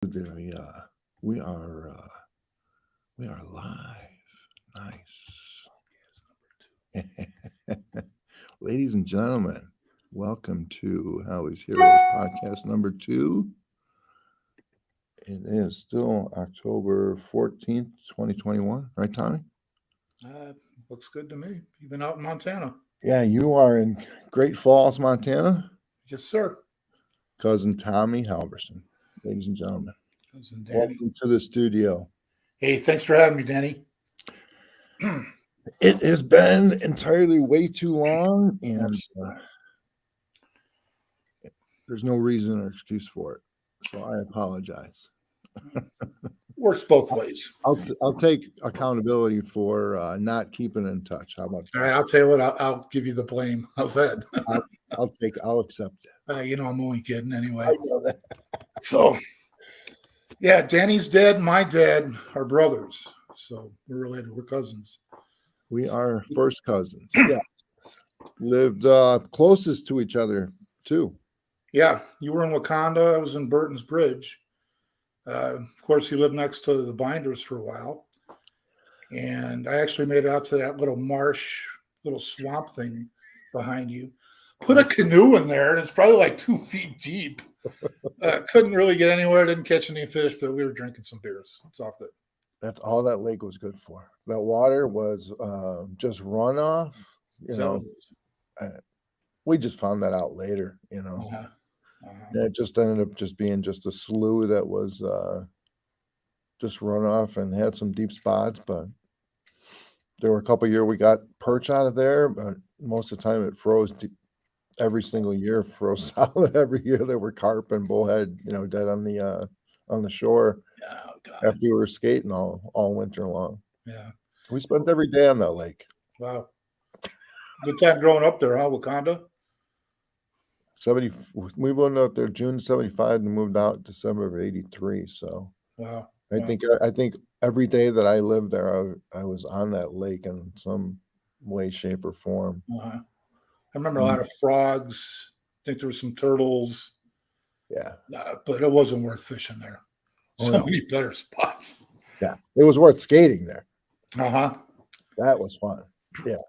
We are live. Nice. Ladies and gentlemen, welcome to Halvy's Heroes podcast number 2. It is still October 14th, 2021. Right, Tommy? Looks good to me. You've been out in Montana. Yeah, you are in Great Falls, Montana. Yes, sir. Cousin Tommy Halverson. Ladies and gentlemen, Cousin Danny. welcome to the studio. Hey, thanks for having me, Danny. It has been entirely way too long, and there's no reason or excuse for it. So I apologize. Works both ways. I'll take accountability for not keeping in touch. How about that? All right, I'll tell you what. I'll give you the blame. How's that? I'll accept it. I'm only kidding anyway. I know that. So, yeah, Danny's dad, my dad are brothers. So we're related. We're cousins. We are first cousins. Yes. Lived closest to each other, too. Yeah, you were in Wakanda. I was in Burton's Bridge. Of course, you lived next to the Binders for a while. And I actually made it out to that little marsh, little swamp thing behind you. Put a canoe in there, and it's probably like 2 feet deep. Couldn't really get anywhere. Didn't catch any fish, but we were drinking some beers. It's all good. That's all that lake was good for. That water was just runoff. We just found that out later, It just ended up just being just a slough that was just runoff and had some deep spots. But there were a couple of years we got perch out of there, but most of the time it froze every single year. Froze solid every year. There were carp and bullhead, dead on the shore. Oh, God. After we were skating all winter long. Yeah. We spent every day on that lake. Wow. Good time growing up there, huh, Wakanda? We went out there June 75 and moved out December of 83. So wow. I think every day that I lived there, I was on that lake in some way, shape, or form. I remember a lot of frogs. I think there were some turtles. Yeah. But it wasn't worth fishing there. Many better spots. Yeah. It was worth skating there. Uh-huh. That was fun. Yeah.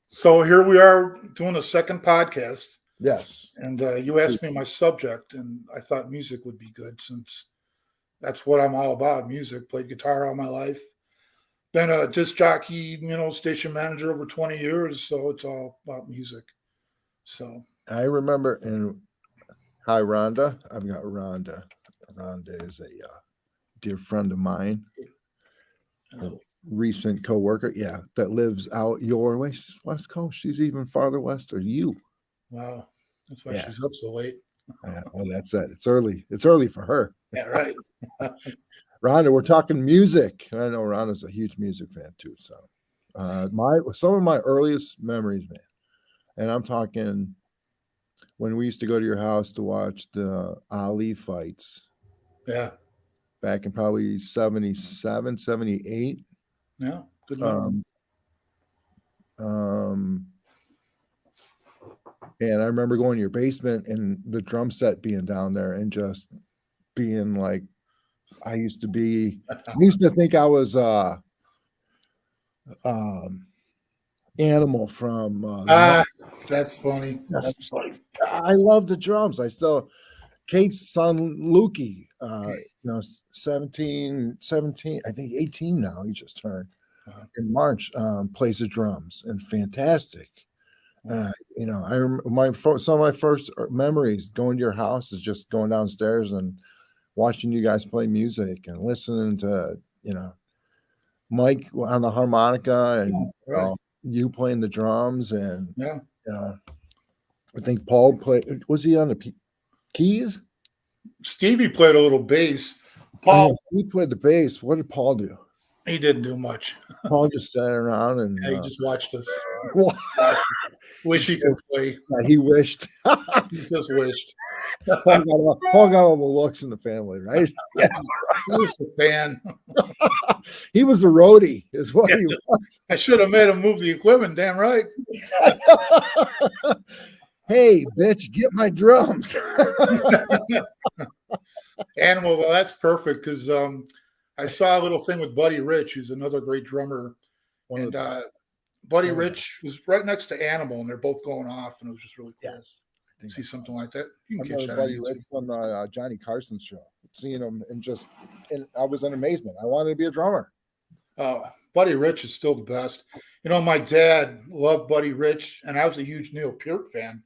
So here we are doing a second podcast. Yes. And you asked me my subject, and I thought music would be good since that's what I'm all about, music. Played guitar all my life. Been a disc jockey, station manager over 20 years, so it's all about music. So I remember hi, Rhonda. I've got Rhonda. Rhonda is a dear friend of mine. A recent co-worker, that lives out your way. She's West Coast. She's even farther west than you. Wow. That's why she's up so late. Well, that's it. It's early. It's early for her. Yeah, right. Rhonda, we're talking music. And I know Rhonda's a huge music fan too. So some of my earliest memories, man. And I'm talking when we used to go to your house to watch the Ali fights. Yeah. Back in probably 77, 78. Yeah. Good memory. And I remember going to your basement and the drum set being down there and just being like, I used to think I was Animal from that's funny. That's funny. I love the drums. Kate's son Lukey, 17, I think 18 now, he just turned in March, plays the drums and fantastic. I remember some of my first memories going to your house is just going downstairs and watching you guys play music and listening to, Mike on the harmonica and you playing the drums. And I think Paul played, was he on the keys? Stevie played a little bass. He played the bass. What did Paul do? He didn't do much. Paul just sat around and he just watched us. Wish he could play. He wished. He just wished. Paul got all the looks in the family, right? Yeah. He was a fan. He was a roadie, is what he was. I should have made him move the equipment. Damn right. Hey, bitch, get my drums. Animal. Well, that's perfect because I saw a little thing with Buddy Rich, who's another great drummer, One of and the best. Buddy One of the best. Rich was right next to Animal, and they're both going off, and it was just really cool. Yes. I think See I saw something that. like that. You I can catch remember that on Buddy Rich YouTube. from the Johnny Carson show. Seeing him and I was in amazement. I wanted to be a drummer. Buddy Rich is still the best. You know, my dad loved Buddy Rich, and I was a huge Neil Peart fan.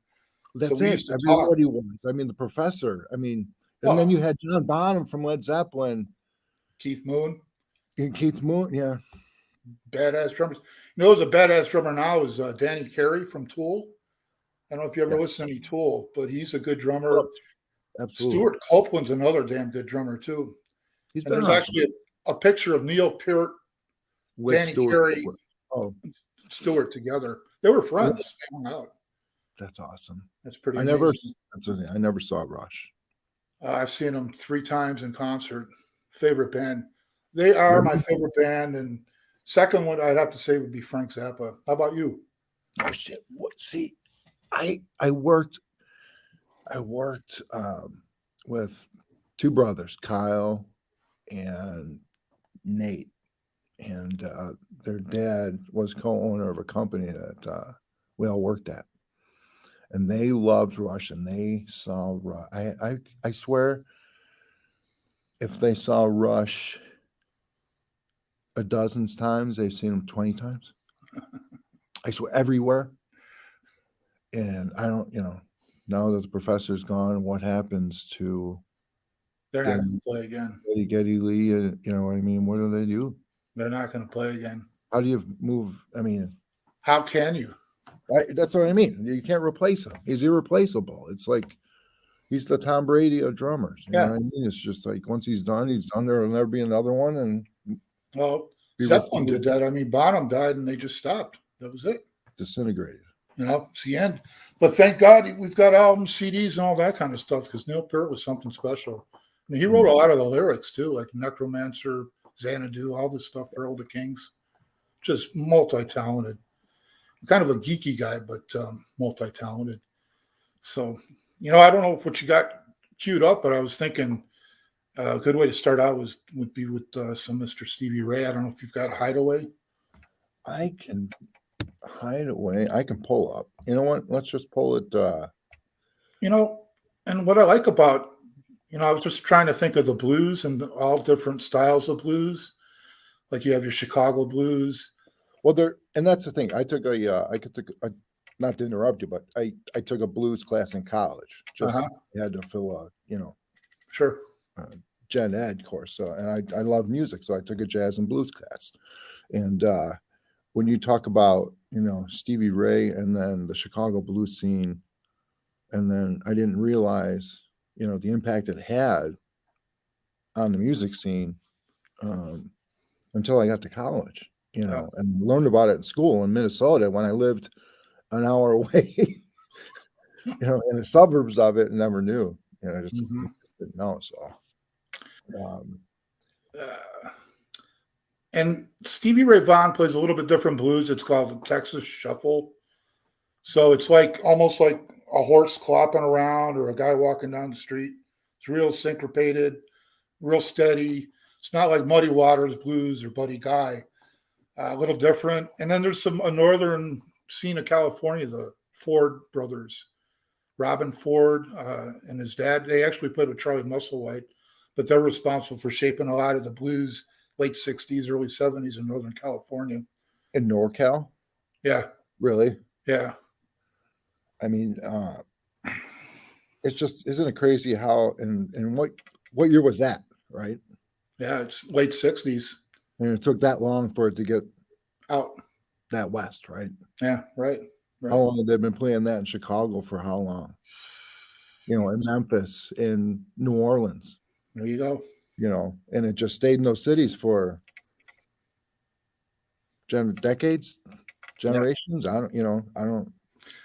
That's We it. used to talk. Everybody was. I mean, the professor. I mean, and then Oh, you had John Bonham from Led Zeppelin Keith Moon, and Keith Moon. Yeah. badass drummers. You know, who's a badass drummer now is Danny Carey from Tool. I don't know if you ever Yes. listen to any Tool, but he's a good drummer. Oh, absolutely. Stuart Copeland's another damn good drummer too. He's And been there's around actually a picture of Neil Peart, with Danny Stuart. Carey, Oh, Stewart together. They were friends. They hung out. that's awesome. That's pretty I amazing. never saw Rush. I've seen them 3 times in concert. Favorite band. They are my favorite band. And second one I'd have to say would be Frank Zappa. How about you? Oh shit! What? See, I worked with two brothers, Kyle and Nate, and their dad was co-owner of a company that we all worked at, and they loved Rush, and they saw Rush. I swear, if they saw Rush a dozen times, they've seen him 20 times. I swear, everywhere. And I don't, now that the professor's gone, what happens to They're not going to play again. Geddy Lee? You know what I mean? What do they do? They're not going to play again. How do you move? I mean, How can you? that's what I mean. You can't replace him. He's irreplaceable. It's like he's the Tom Brady of drummers. You know what I mean? It's just like once he's done. There will never be another one. And Well, Zeppelin did that. I mean, Bonham died and they just stopped. That was it. Disintegrated. It's the end. But thank God we've got albums, CDs, and all that kind of stuff because Neil Peart was something special. I mean, he wrote a lot of the lyrics too, like Necromancer, Xanadu, all this stuff for All the Kings. Just multi-talented. Kind of a geeky guy, but multi-talented. So, I don't know what you got queued up, but I was thinking a good way to start out would be with some Mr. Stevie Ray. I don't know if you've got a Hideaway. I can Hideaway. I can pull up. You know what? Let's just pull it. And what I like about, I was just trying to think of the blues and all different styles of blues. Like you have your Chicago blues. Well, and that's the thing. I took not to interrupt you, but I took a blues class in college. Just had to fill Sure. gen ed course. And I love music, so I took a jazz and blues class. And when you talk about Stevie Ray and then the Chicago blues scene, and then I didn't realize the impact it had on the music scene until I got to college. And learned about it in school in Minnesota when I lived an hour away, in the suburbs of it, and never knew. I just didn't know. So, and Stevie Ray Vaughan plays a little bit different blues. It's called the Texas Shuffle. So it's almost like a horse clopping around or a guy walking down the street. It's real syncopated, real steady. It's not like Muddy Waters blues or Buddy Guy. A little different. And then there's a northern scene of California, the Ford brothers, Robin Ford and his dad. They actually played with Charlie Musselwhite, but they're responsible for shaping a lot of the blues, late 60s, early 70s in Northern California. In NorCal? Yeah. Really? Yeah. I mean, it's just, isn't it crazy how, and what year was that, right? Yeah, it's late 60s. And it took that long for it to get out that west, right? Yeah, right. How long have they been playing that in Chicago for how long? In Memphis, in New Orleans. There you go. And it just stayed in those cities for decades, generations. I don't.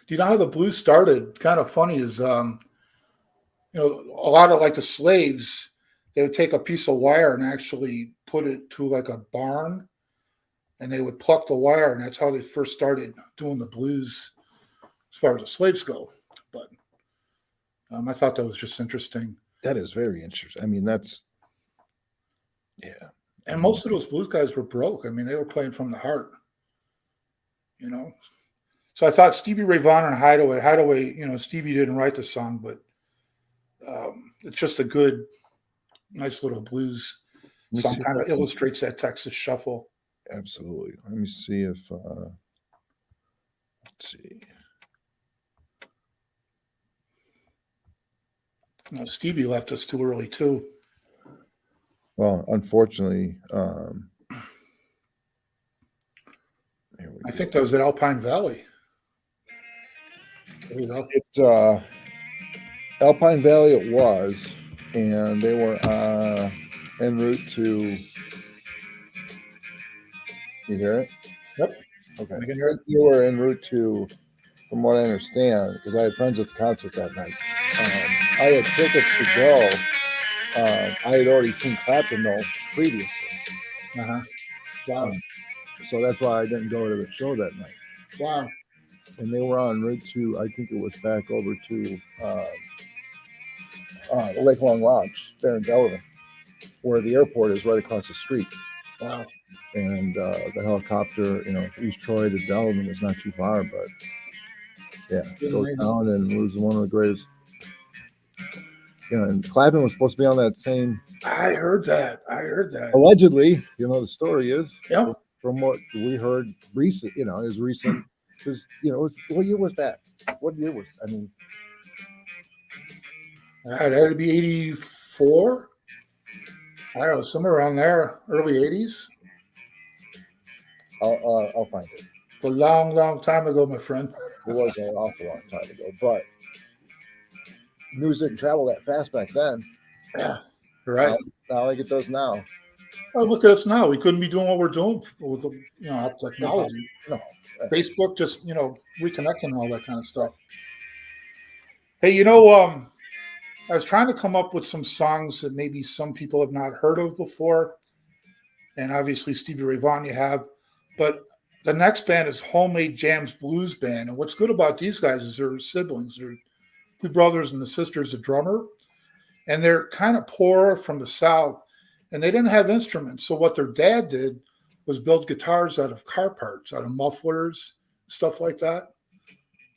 Do you know how the blues started? Kind of funny is, a lot of like the slaves, they would take a piece of wire and actually put it to like a barn, and they would pluck the wire, and that's how they first started doing the blues as far as the slaves go. But I thought that was just interesting. That is very interesting. I mean, that's yeah. And most of those blues guys were broke. I mean, they were playing from the heart, you know. So I thought Stevie Ray Vaughan and Hideaway, you know, Stevie didn't write the song, but it's just a good, nice little blues song. Kind of illustrates that Texas shuffle. Absolutely. Let me see if let's see. You know, Stevie left us too early too. Well, unfortunately, I think that was at Alpine Valley. There you go. It's Alpine Valley. It was, and they were en route to. You hear it? Yep. Okay. I can hear it. You were en route to, from what I understand, because I had friends at the concert that night. I had tickets to go. I had already seen Clapton though previously. Wow. So that's why I didn't go to the show that night. Wow. And they were en route to, I think it was back over to the Lake Long Lodge there in Delavan, where the airport is right across the street. Wow. And the helicopter, you know, East Troy to Delavan is not too far, but yeah, goes down and was one of the greatest. You know, and Clapton was supposed to be on that same. I heard that. Allegedly, you know, the story is. Yeah. From what we heard recent, you know, his recent, because, you know, what year was that? What year was, I mean. That had to be 84. I don't know, somewhere around there, early 80s. I'll find it. A long, long time ago, my friend. It was an awful long time ago, but news didn't travel that fast back then. Yeah, right. Not like it does now. Oh, look at us now. We couldn't be doing what we're doing with, you know, technology. No. Facebook, just, you know, reconnecting and all that kind of stuff. Hey, you know, I was trying to come up with some songs that maybe some people have not heard of before. And obviously Stevie Ray Vaughan you have. But the next band is Homemade Jams Blues Band. And what's good about these guys is they're siblings. They're two brothers and the sister's a drummer. And they're kind of poor from the South. And they didn't have instruments. So what their dad did was build guitars out of car parts, out of mufflers, stuff like that.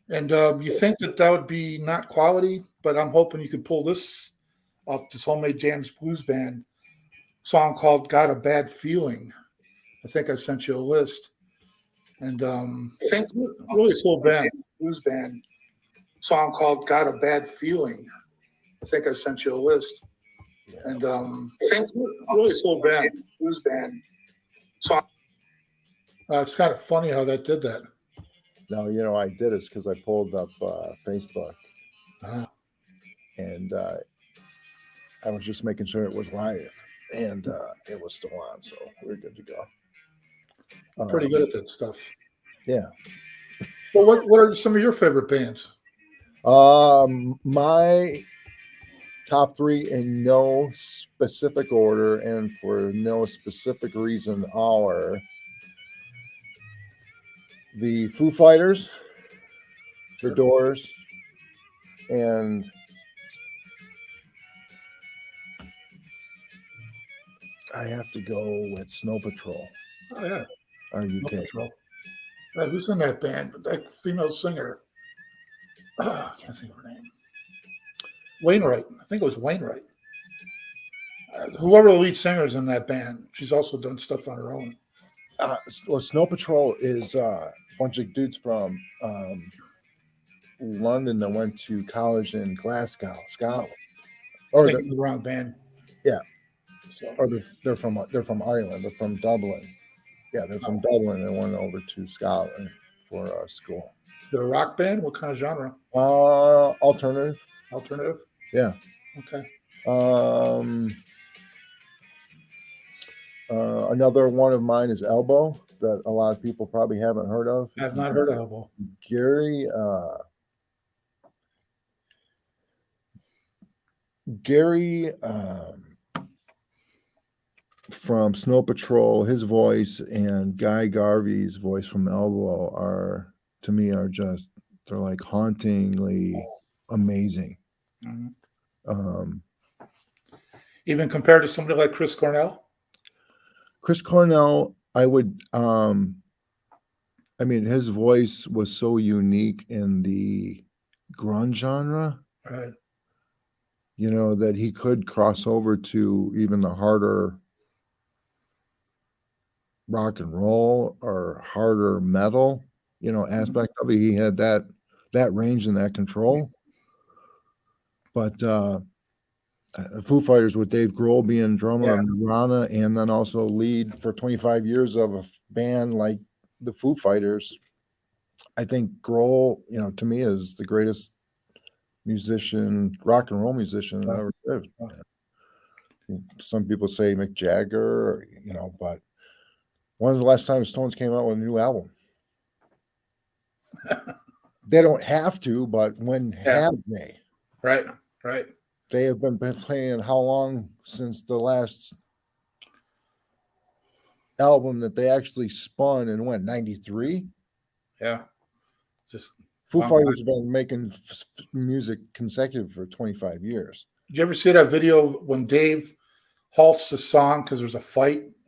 And you think that would be not quality, but I'm hoping you could pull this up, this Homemade Jams Blues Band song called Got a Bad Feeling. I think I sent you a list. And I think really cool band, blues band, song called Got a Bad Feeling. I think I sent you a list. And I think really cool band, blues band song. It's kind of funny how that did that. No, you know, I did it because I pulled up Facebook. And I was just making sure it was live. And it was still on, so we're good to go. Pretty good at that stuff. Yeah. Well, what are some of your favorite bands? My top three in no specific order and for no specific reason are the Foo Fighters, the Doors, and I have to go with Snow Patrol. Oh, yeah. Are you kidding? Right, who's in that band? That female singer. I can't think of her name. Wainwright. I think it was Wainwright. Whoever the lead singer is in that band, she's also done stuff on her own. Well, Snow Patrol is a bunch of dudes from London that went to college in Glasgow, Scotland. Or the wrong band. Yeah. So. Or they're from Ireland. They're from Dublin. Yeah, they're from Dublin and went over to Scotland for school. Is it a rock band? What kind of genre? Alternative. Alternative? Yeah. Okay. Another one of mine is Elbow that a lot of people probably haven't heard of. I have not heard of Elbow. Gary from Snow Patrol, his voice, and Guy Garvey's voice from Elbow are, to me, they're like hauntingly amazing. Mm-hmm. Even compared to somebody like Chris Cornell? Chris Cornell, I would, I mean, his voice was so unique in the grunge genre, Right. you know, that he could cross over to even the harder rock and roll or harder metal, you know, aspect of it. He had that range and that control. But Foo Fighters with Dave Grohl being drummer of Nirvana and then also lead for 25 years of a band like the Foo Fighters. I think Grohl, you know, to me is the greatest musician, rock and roll musician that ever lived. Some people say Mick Jagger, you know, but when's the last time Stones came out with a new album? They don't have to, but when have they? Right. They have been playing how long since the last album that they actually spun and went 93? Yeah. Just Foo Fighters have been making music consecutive for 25 years. Did you ever see that video when Dave halts the song because there's a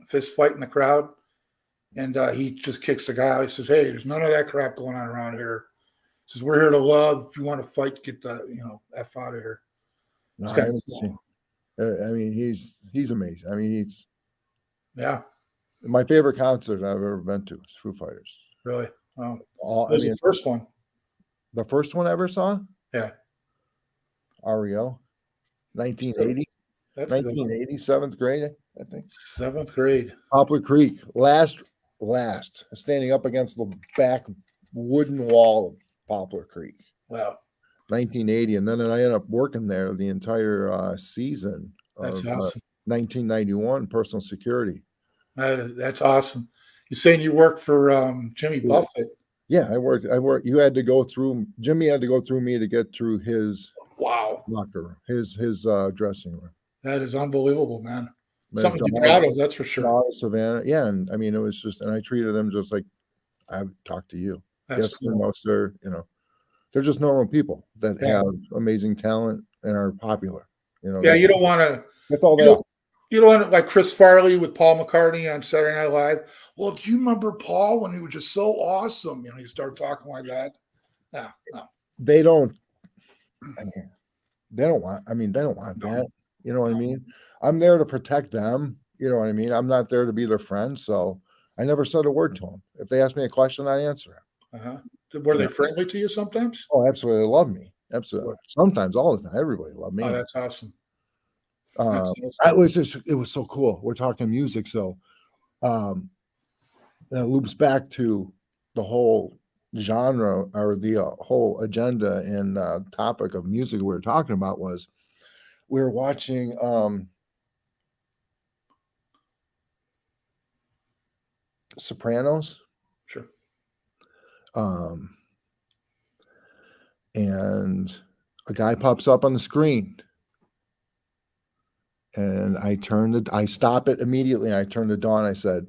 fist fight in the crowd? And he just kicks the guy out. He says, "Hey, there's none of that crap going on around here." He says, "We're here to love. If you want to fight, get the F out of here." No, I haven't seen. I mean, he's amazing. I mean, he's my favorite concert I've ever been to is Foo Fighters. Really? Wow. I mean, the first one. The first one I ever saw? Yeah. REO, 1980. 1980, seventh grade, I think. Seventh grade. Poplar Creek, last, standing up against the back wooden wall of Poplar Creek. Wow. 1980, and then I ended up working there the entire season of 1991, personal security. That's awesome. You're saying you worked for Jimmy Buffett? Yeah, I worked. You had to go through. Jimmy had to go through me to get through his locker, his dressing room. That is unbelievable, man. Something to be proud of, that's for sure. Savannah, yeah, and I mean, it was just, and I treated them just like I've talked to you. That's cool. They're just normal people that have amazing talent and are popular. You don't want to. That's all they are. You don't want to, like Chris Farley with Paul McCartney on Saturday Night Live. Well, do you remember Paul when he was just so awesome? You start talking like that. No. They don't. I mean, they don't want that. You know what I mean? I'm there to protect them. You know what I mean? I'm not there to be their friend. So I never said a word to them. If they ask me a question, I answer it. Were they friendly to you sometimes? Oh, absolutely. They love me. Absolutely. Sometimes, all the time. Everybody loved me. Oh, that's awesome. It was so cool. We're talking music. So that loops back to the whole genre or the whole agenda and topic of music we were talking about was we were watching Sopranos. Sure. And a guy pops up on the screen. And I stop it immediately. I turned to Dawn. I said,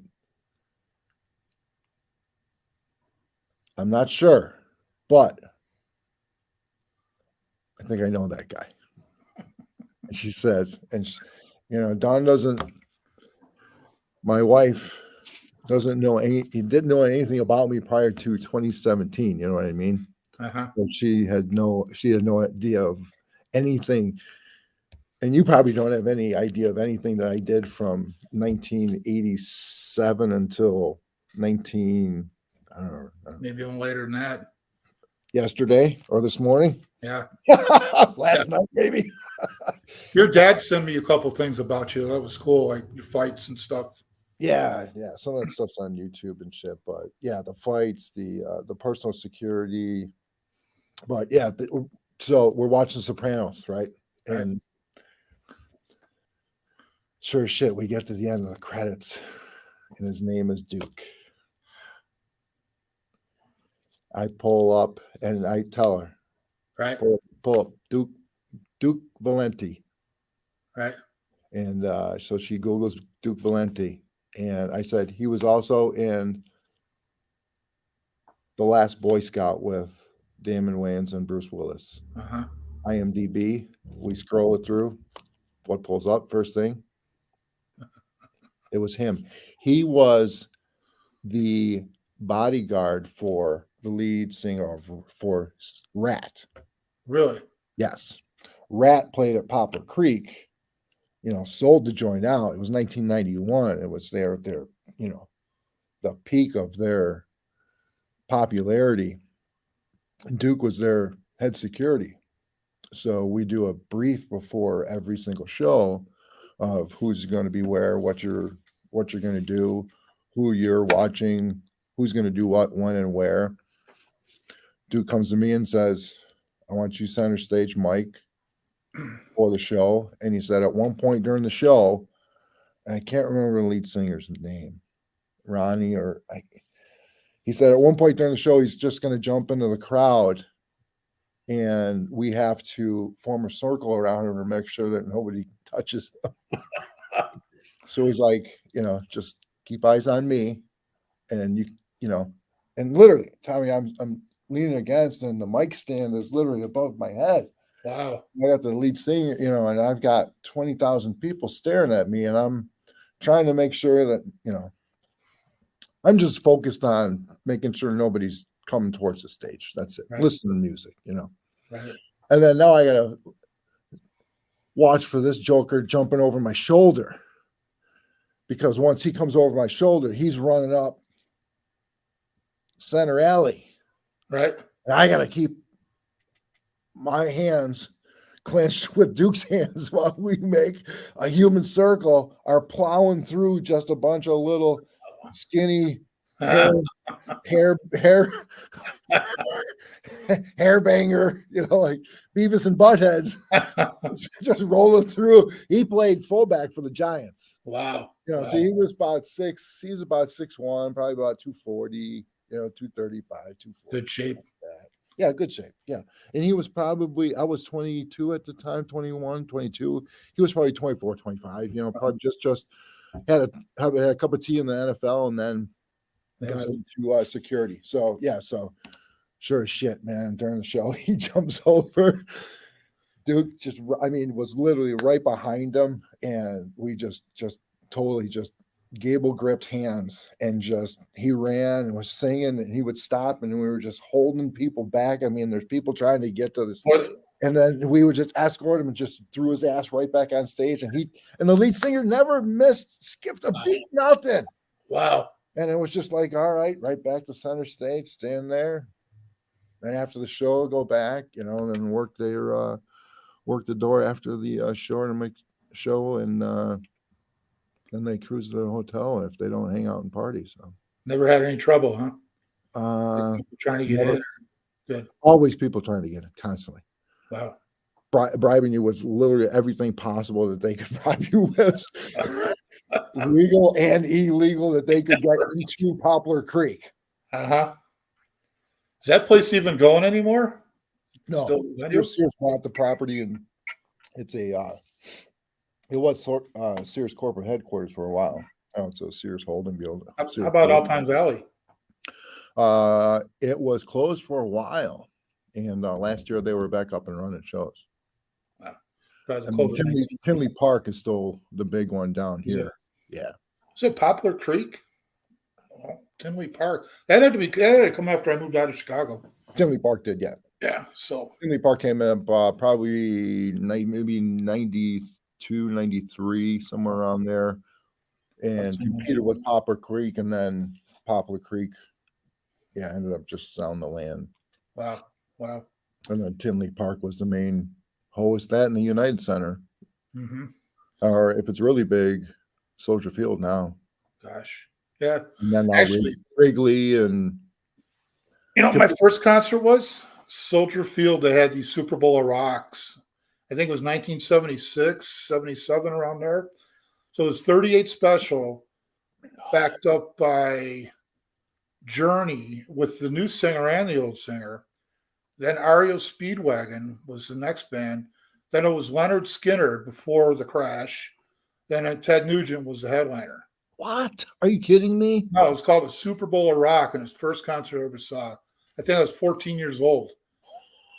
I'm not sure, but I think I know that guy. And she says, Dawn my wife didn't know anything about me prior to 2017. You know what I mean? So she had no idea of anything. And you probably don't have any idea of anything that I did from 1987 until I don't know. Maybe even later than that. Yesterday or this morning? Yeah. Last night, maybe. Your dad sent me a couple things about you. That was cool, like your fights and stuff. Yeah. Some of that stuff's on YouTube and shit. But yeah, the fights, the personal security. But yeah, so we're watching Sopranos, right? And sure as shit, we get to the end of the credits, and his name is Duke. I pull up and I tell her, right? Pull up Duke Valenti, right? And so she Googles Duke Valenti, and I said he was also in The Last Boy Scout with Damon Wayans and Bruce Willis. IMDb. We scroll it through. what pulls up first thing? It was him. He was the bodyguard for the lead singer for Rat. Really? Yes. Rat played at Poplar Creek, sold the joint out. It was 1991. It was their, the peak of their popularity. And Duke was their head security. So we do a brief before every single show of who's going to be where, what you're going to do, who you're watching, who's going to do what, when, and where. Duke comes to me and says, I want you center stage mic for the show. And he said at one point during the show, I can't remember the lead singer's name, Ronnie he said at one point during the show, he's just going to jump into the crowd and we have to form a circle around him to make sure that nobody touches him. So he's like, just keep eyes on me. And and literally, Tommy, I'm leaning against, and the mic stand is literally above my head. Wow. I got the lead singer, and I've got 20,000 people staring at me, and I'm trying to make sure that, I'm just focused on making sure nobody's coming towards the stage. That's it. Right. Listen to music, Right. And then now I got to watch for this joker jumping over my shoulder, because once he comes over my shoulder, he's running up center alley. Right. And I got to keep my hands clenched with Duke's hands while we make a human circle, are plowing through just a bunch of little skinny hair banger, like Beavis and Buttheads, just rolling through. He played fullback for the Giants. Wow. So he was about 6'1", probably about 240, 235, 240. Good shape. Yeah, good shape. Yeah. And he was probably, I was 22 at the time, 21, 22. He was probably 24, 25, probably just had a cup of tea in the NFL and then got into security. So, yeah. So sure as shit, man, during the show, he jumps over. Duke was literally right behind him. And we just totally just gable gripped hands, and he ran and was singing, and he would stop, and we were just holding people back. I mean, there's people trying to get to this, and then we would just escort him and just threw his ass right back on stage. And the lead singer never skipped a beat, nothing. Wow. And it was just like, all right back to center stage, stand there. And after the show, go back, and then work the door after the show, and then they cruise to the hotel if they don't hang out and party. So never had any trouble, huh? People trying to get in. Good. Always people trying to get in, constantly. Wow. Bribing you with literally everything possible that they could bribe you with, legal and illegal, that they could get into Poplar Creek. Is that place even going anymore? No, Sears bought the property, and it's it was Sears corporate headquarters for a while. Oh, it's a Sears holding building. How about Alpine Valley? It was closed for a while, and last year they were back up and running shows. Wow. Tinley Park is still the big one down here. Yeah. Is it Poplar Creek? Oh, Tinley Park. That had to come after I moved out of Chicago. Tinley Park did, yeah. Yeah. So Tinley Park came up probably maybe 92, 93, somewhere around there, and competed with Poplar Creek, and then Poplar Creek, ended up just selling the land. Wow. And then Tinley Park was the main host, that and the United Center. Mm-hmm. Or if it's really big, Soldier Field now. Gosh. Yeah. And then actually Wrigley, and my first concert was Soldier Field. They had these Super Bowl of Rocks. I think it was 1976, 77, around there. So it was 38 special, backed up by Journey with the new singer and the old singer. Then REO Speedwagon was the next band. Then it was Leonard Skinner before the crash. Then Ted Nugent was the headliner. What? Are you kidding me? No, it was called the Super Bowl of Rock, and it's the first concert I ever saw. I think I was 14 years old.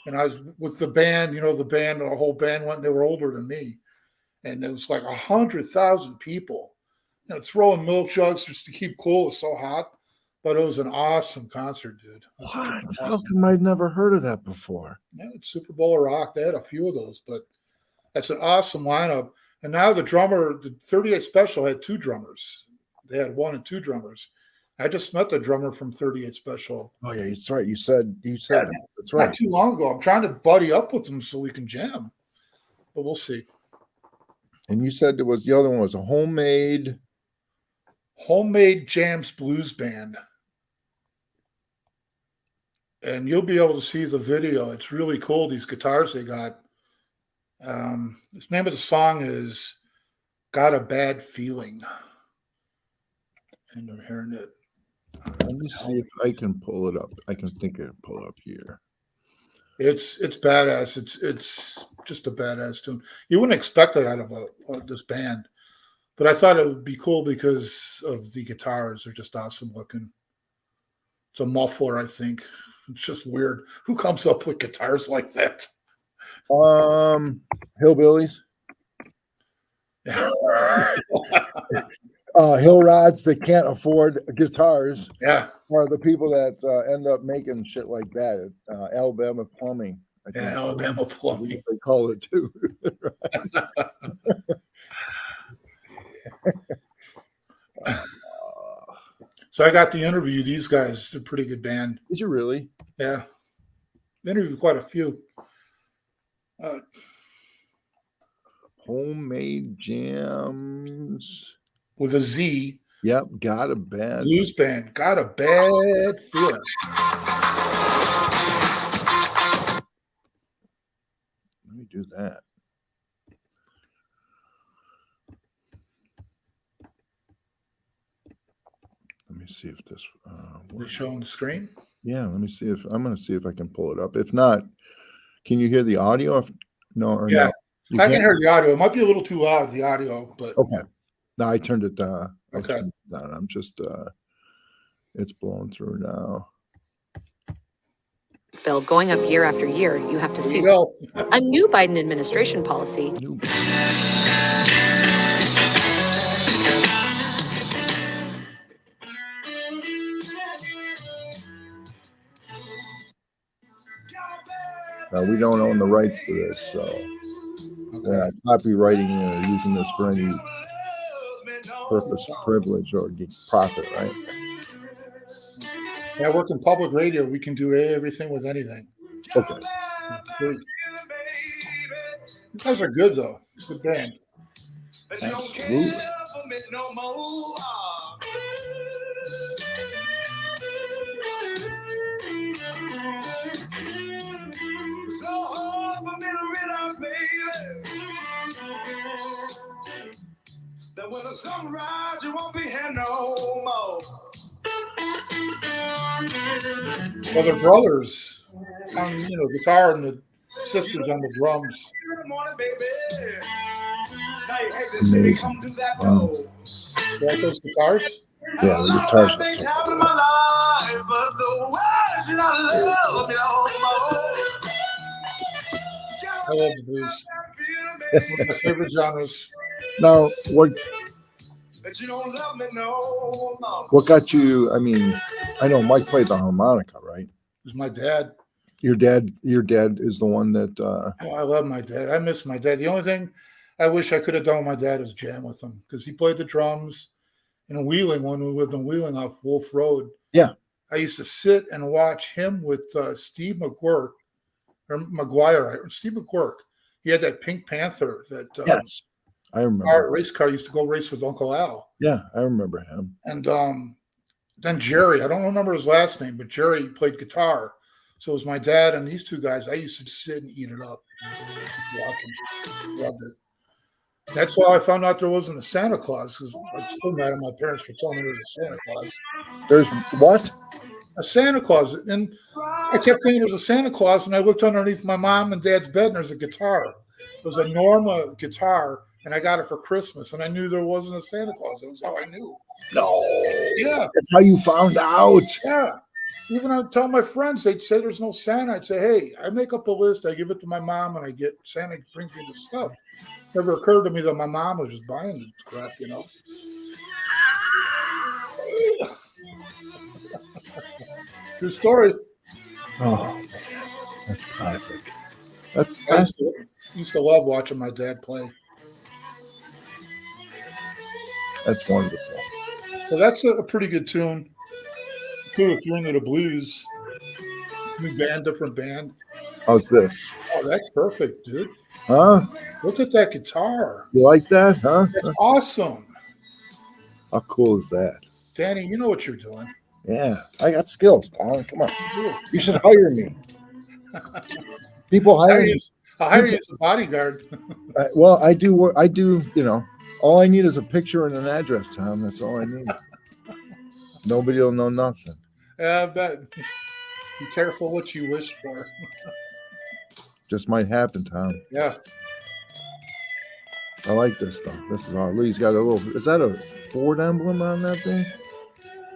And I was with the band, the whole band went, and they were older than me. and it was like 100,000 people, throwing milk jugs just to keep cool. It was so hot, but it was an awesome concert, dude. What? Awesome. How come I'd never heard of that before? Yeah, it's Super Bowl of Rock. They had a few of those, but that's an awesome lineup. And now the drummer, the 38 Special had 2 drummers. They had 1 and 2 drummers. I just met the drummer from 38 Special. Oh yeah, that's right. You said that. That's right. Not too long ago. I'm trying to buddy up with them so we can jam, but we'll see. And you said the other one was a homemade jams blues band. And you'll be able to see the video. It's really cool, these guitars they got. The name of the song is Got a Bad Feeling. And they're hearing it. Let me see if I can pull it up. I can think I can pull it up here. It's badass. It's just a badass tune. You wouldn't expect that out of this band. But I thought it would be cool because of the guitars. They're just awesome looking. It's a muffler, I think. It's just weird. Who comes up with guitars like that? Hillbillies. Yeah. Hill rods that can't afford guitars. Yeah. Are the people that end up making shit like that. Alabama Plumbing. Alabama Plumbing. They call it too. So I got to interview these guys. They're a pretty good band. Did you really? Yeah. Interviewed quite a few. Homemade jams. With a Z. Yep, Got a Bad Blues band. Got a Bad Feeling. Let me do that. Let me see if this We're showing the screen. Yeah, let me see if I'm going to see if I can pull it up. If not, can you hear the audio? No. I can hear the audio. It might be a little too loud, the audio, but okay. No, I turned it down. Okay. I'm just it's blowing through now. Bill going up year after year, you have to see a new Biden administration policy. Now, we don't own the rights to this, so we're not copywriting or using this for any purpose, privilege, or profit, right? I work in public radio. We can do everything with anything. Okay. You guys are good, though. Good band. Absolutely. That when the sun rises, you won't be here no more. Well, they're brothers on guitar and the sisters on the drums. Amazing. Wow. You like those guitars? Yeah, the guitars are so cool. I love the blues. One of my favorite genres. Now, what got you? I mean, I know Mike played the harmonica, right? It was my dad. Your dad is the one that. Oh, I love my dad. I miss my dad. The only thing I wish I could have done with my dad is jam with him because he played the drums in Wheeling when we lived in Wheeling off Wolf Road. Yeah. I used to sit and watch him with Steve McGuire. Steve McGuire. He had that Pink Panther. That yes, I remember. Race car used to go race with Uncle Al. Yeah, I remember him. And then Jerry, I don't remember his last name, but Jerry played guitar. So it was my dad and these two guys. I used to sit and eat it up, watch them. Loved it. That's why I found out there wasn't a Santa Claus, because I was still mad at my parents for telling me there was a Santa Claus. There's what? A Santa Claus. And I kept thinking there was a Santa Claus, and I looked underneath my mom and dad's bed, and there's a guitar. It was a Norma guitar, and I got it for Christmas, and I knew there wasn't a Santa Claus. That was how I knew. No. Yeah. That's how you found out. Yeah. Even I'd tell my friends, they'd say there's no Santa. I'd say, hey, I make up a list. I give it to my mom, and I get Santa brings me the stuff. Never occurred to me that my mom was just buying this crap, you know. True story. Oh, that's classic. That's I classic. used to love watching my dad play. That's wonderful. So that's a pretty good tune. Too, if you're into the blues, new band, different band. How's this? Oh, that's perfect, dude. Huh? Look at that guitar. You like that? Huh? That's awesome. How cool is that? Danny, you know what you're doing. Yeah, I got skills, Tom. Come on. You should hire me. People hire me. I'll hire you as a bodyguard. Well, I do. I do. You know, all I need is a picture and an address, Tom. That's all I need. Nobody will know nothing. Yeah, I bet. Be careful what you wish for. Just might happen, Tom. Yeah. I like this stuff. This is all. Lee's got a little. Is that a Ford emblem on that thing?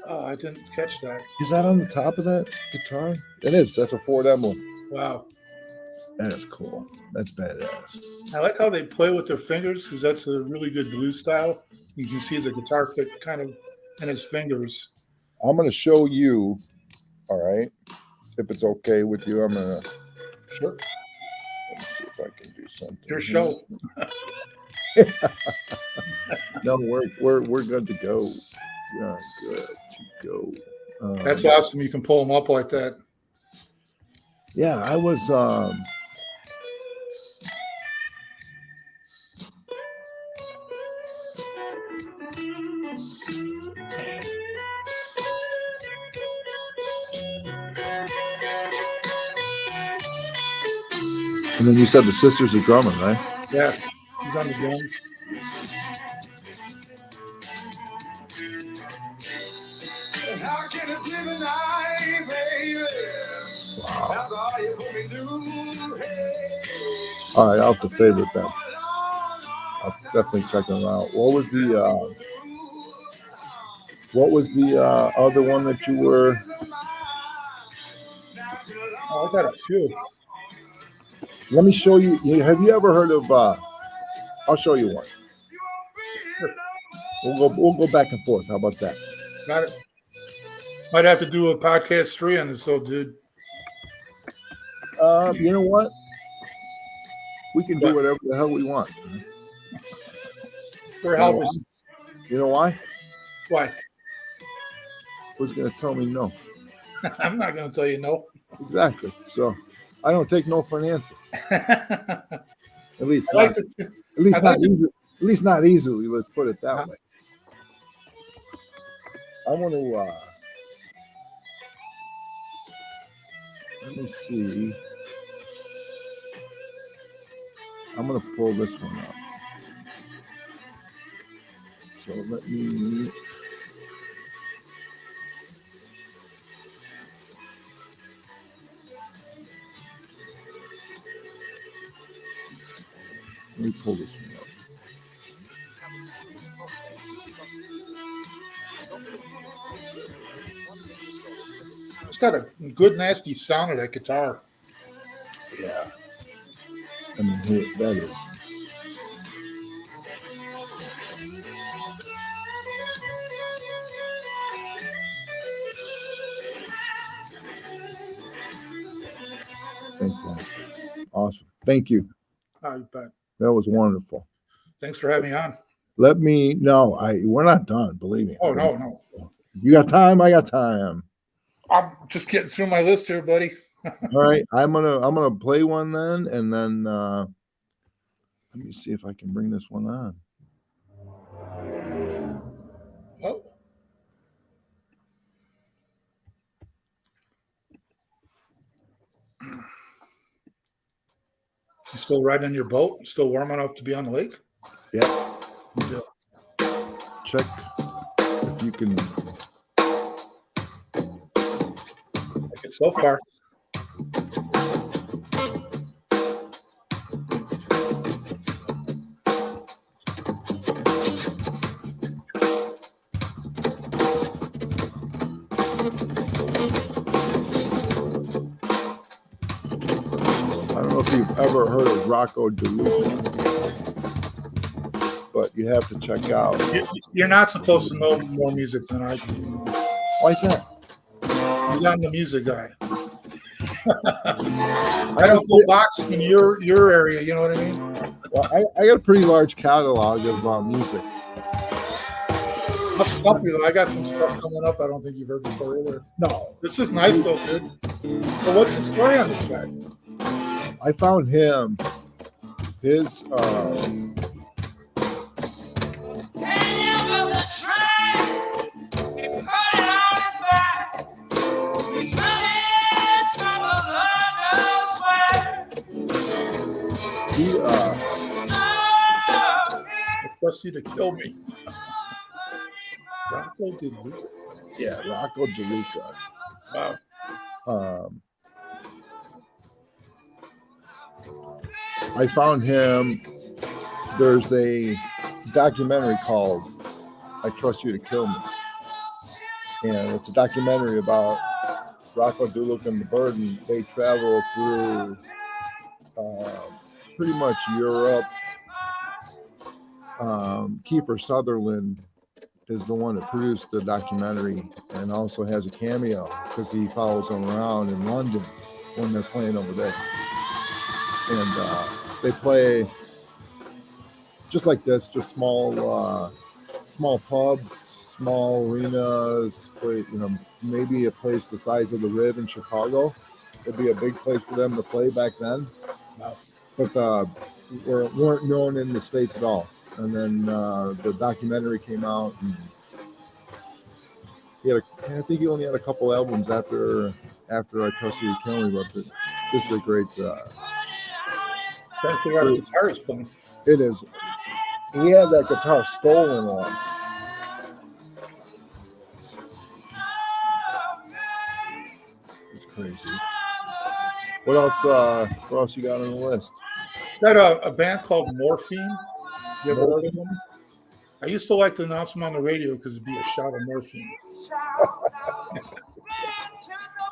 Oh, I didn't catch that. Is that on the top of that guitar? It is. That's a Ford emblem. Wow. That is cool. That's badass. I like how they play with their fingers because that's a really good blues style. You can see the guitar fit kind of in his fingers. I'm going to show you. All right. If it's okay with you, I'm going to. Sure. Let me see if I can do something. Your show. No, we're good to go. We are good to go. That's awesome. You can pull them up like that. Yeah, I was. And then you said the sister's a drummer, right? Yeah. He's on the drums. How can this living life, baby? After all you put me through, hey. All right, I'll have to favorite them. I'll definitely check them out. What was the other one that you were? Oh, I got a few. Let me show you. Have you ever heard of? I'll show you one. Sure. We'll go back and forth. How about that? Got it. Might have to do a podcast 3 on this, though, dude. You know what? We can do whatever the hell we want. For help. You know why? Why? Who's going to tell me no? I'm not going to tell you no. Exactly. So I don't take no for an answer. At least I not. like to, At least I'd not like to- easily. At least not easily. Let's put it that way. I want to. Let me see. I'm going to pull this one up. So let me. Let me pull this one up. It's got a good, nasty sound of that guitar. Yeah. I mean, here, that is. Fantastic. Awesome. Thank you. I bet. That was wonderful. Thanks for having me on. Let me no, we're not done, believe me. Oh, no. You got time? I got time. I'm just getting through my list here, buddy. All right. I'm gonna play one then, and then let me see if I can bring this one on. Oh. You still riding your boat? Still warm enough to be on the lake? Yeah. Yeah. Check if you can. Like it so far. I don't know if you've ever heard of Rocco DeLuca. but you have to check out. You're not supposed to know more music than I do. Why is that? Because I'm the music guy. I don't go boxing in your area. You know what I mean? Well, I got a pretty large catalog of music. I'll stop you though. I got some stuff coming up I don't think you've heard before either. No, This is nice though, dude. Well, what's the story on this guy? I found him. His I trust you to kill me. Rocco DeLuca. Yeah, Rocco DeLuca. Wow. I found him. There's a documentary called "I Trust You to Kill Me," and it's a documentary about Rocco DeLuca and the Burden. They travel through pretty much Europe. Kiefer Sutherland is the one that produced the documentary and also has a cameo because he follows them around in London when they're playing over there. And they play just like this, just small pubs, small arenas, play, maybe a place the size of the Rib in Chicago. It'd be a big place for them to play back then. But weren't known in the States at all. And then the documentary came out, and I think he only had a couple albums after I Trust You to Kill Me, but this is a great. Trying to figure out the guitar he's playing. It is. He had that guitar stolen once. It's crazy. What else? What else you got on the list? Got a band called Morphine. You ever heard of them? I used to like to announce them on the radio because it'd be a shot of morphine.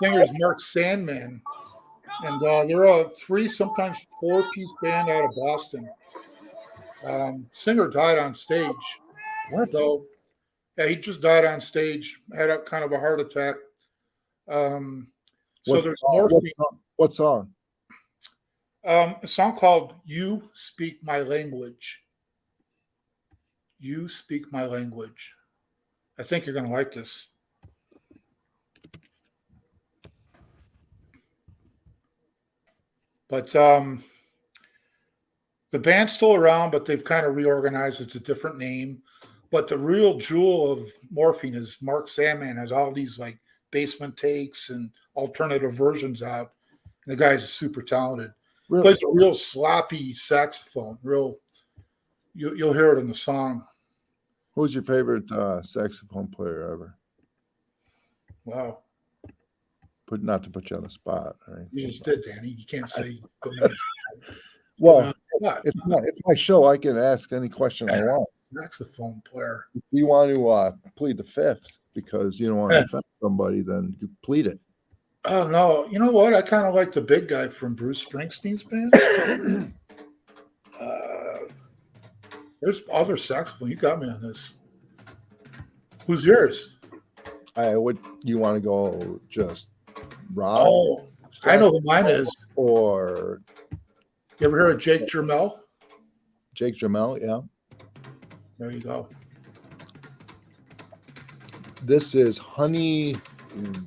Singer's Mark Sandman. And they're a 3, sometimes 4-piece band out of Boston. Singer died on stage. What? So, yeah, he just died on stage, had a kind of a heart attack. So there's Morphine. What song? A song called You Speak My Language. You Speak My Language. I think you're going to like this. But the band's still around, but they've kind of reorganized. It's a different name. But the real jewel of Morphine is Mark Sandman has all these like basement takes and alternative versions out. And the guy's super talented. Really? Plays a real sloppy saxophone. You'll hear it in the song. Who's your favorite saxophone player ever? Wow. Not to put you on the spot. Right? You just did, Danny. You can't say. Well, it's my show. I can ask any question I want. Saxophone player. If you want to plead the fifth because you don't want to offend somebody, then you plead it. Oh, no. You know what? I kind of like the big guy from Bruce Springsteen's band. There's other saxophone. You got me on this. Who's yours? You want to go just Rob? Oh, I know who mine is. Or you ever heard of Jake Jermel? Jake Jermel, yeah. There you go. This is Honey. Yeah.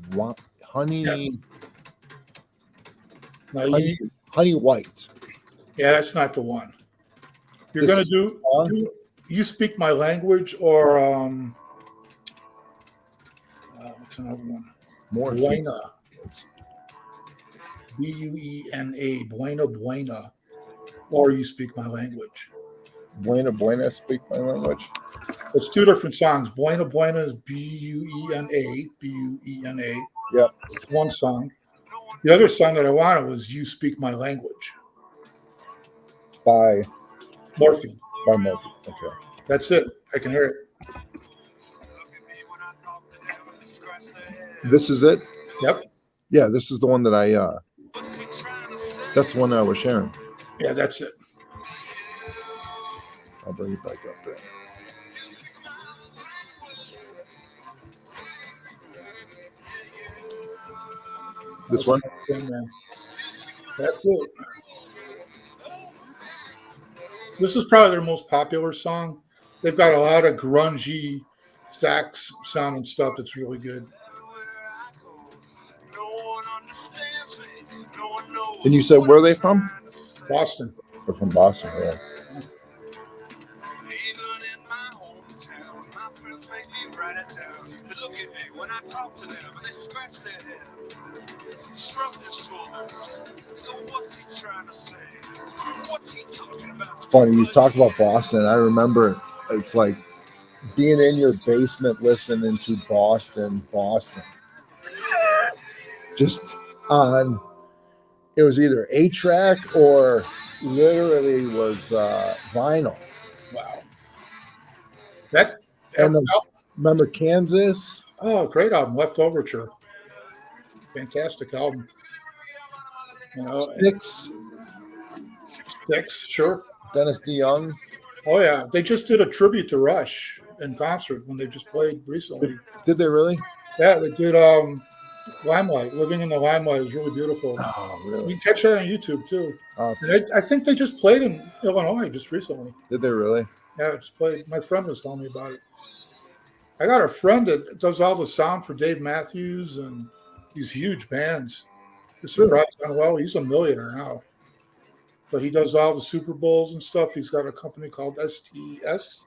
No, Honey White. Yeah, that's not the one. You're going to do You Speak My Language or what's another one? Buena. Buena. Buena. Or You Speak My Language. Buena, Speak My Language. It's 2 different songs. Buena is Buena. Buena. Yep. It's one song. The other song that I wanted was You Speak My Language. By Morphine. Okay. That's it. I can hear it. This is it? Yep. Yeah, this is the one that that's the one that I was sharing. Yeah, that's it. I'll bring it back up there. This one? That's it. This is probably their most popular song. They've got a lot of grungy sax sounding stuff that's really good. And you said where are they from? Boston. They're from Boston, yeah. It's funny you talk about Boston. I remember it's like being in your basement listening to Boston. Just on, it was either 8-track or literally was vinyl. Wow. That and remember Kansas? Oh, great album, Leftoverture. Fantastic album. You know, Sticks, sure. Dennis DeYoung. Oh yeah, they just did a tribute to Rush in concert when they just played recently. Did they really? Yeah, they did. Limelight, Living in the Limelight is really beautiful. Oh, really? You can catch that on YouTube too. I think they just played in Illinois just recently. Did they really? Yeah, just played. My friend was telling me about it. I got a friend that does all the sound for Dave Matthews and these huge bands. You're surprised how well he's a millionaire now. But he does all the Super Bowls and stuff. He's got a company called STS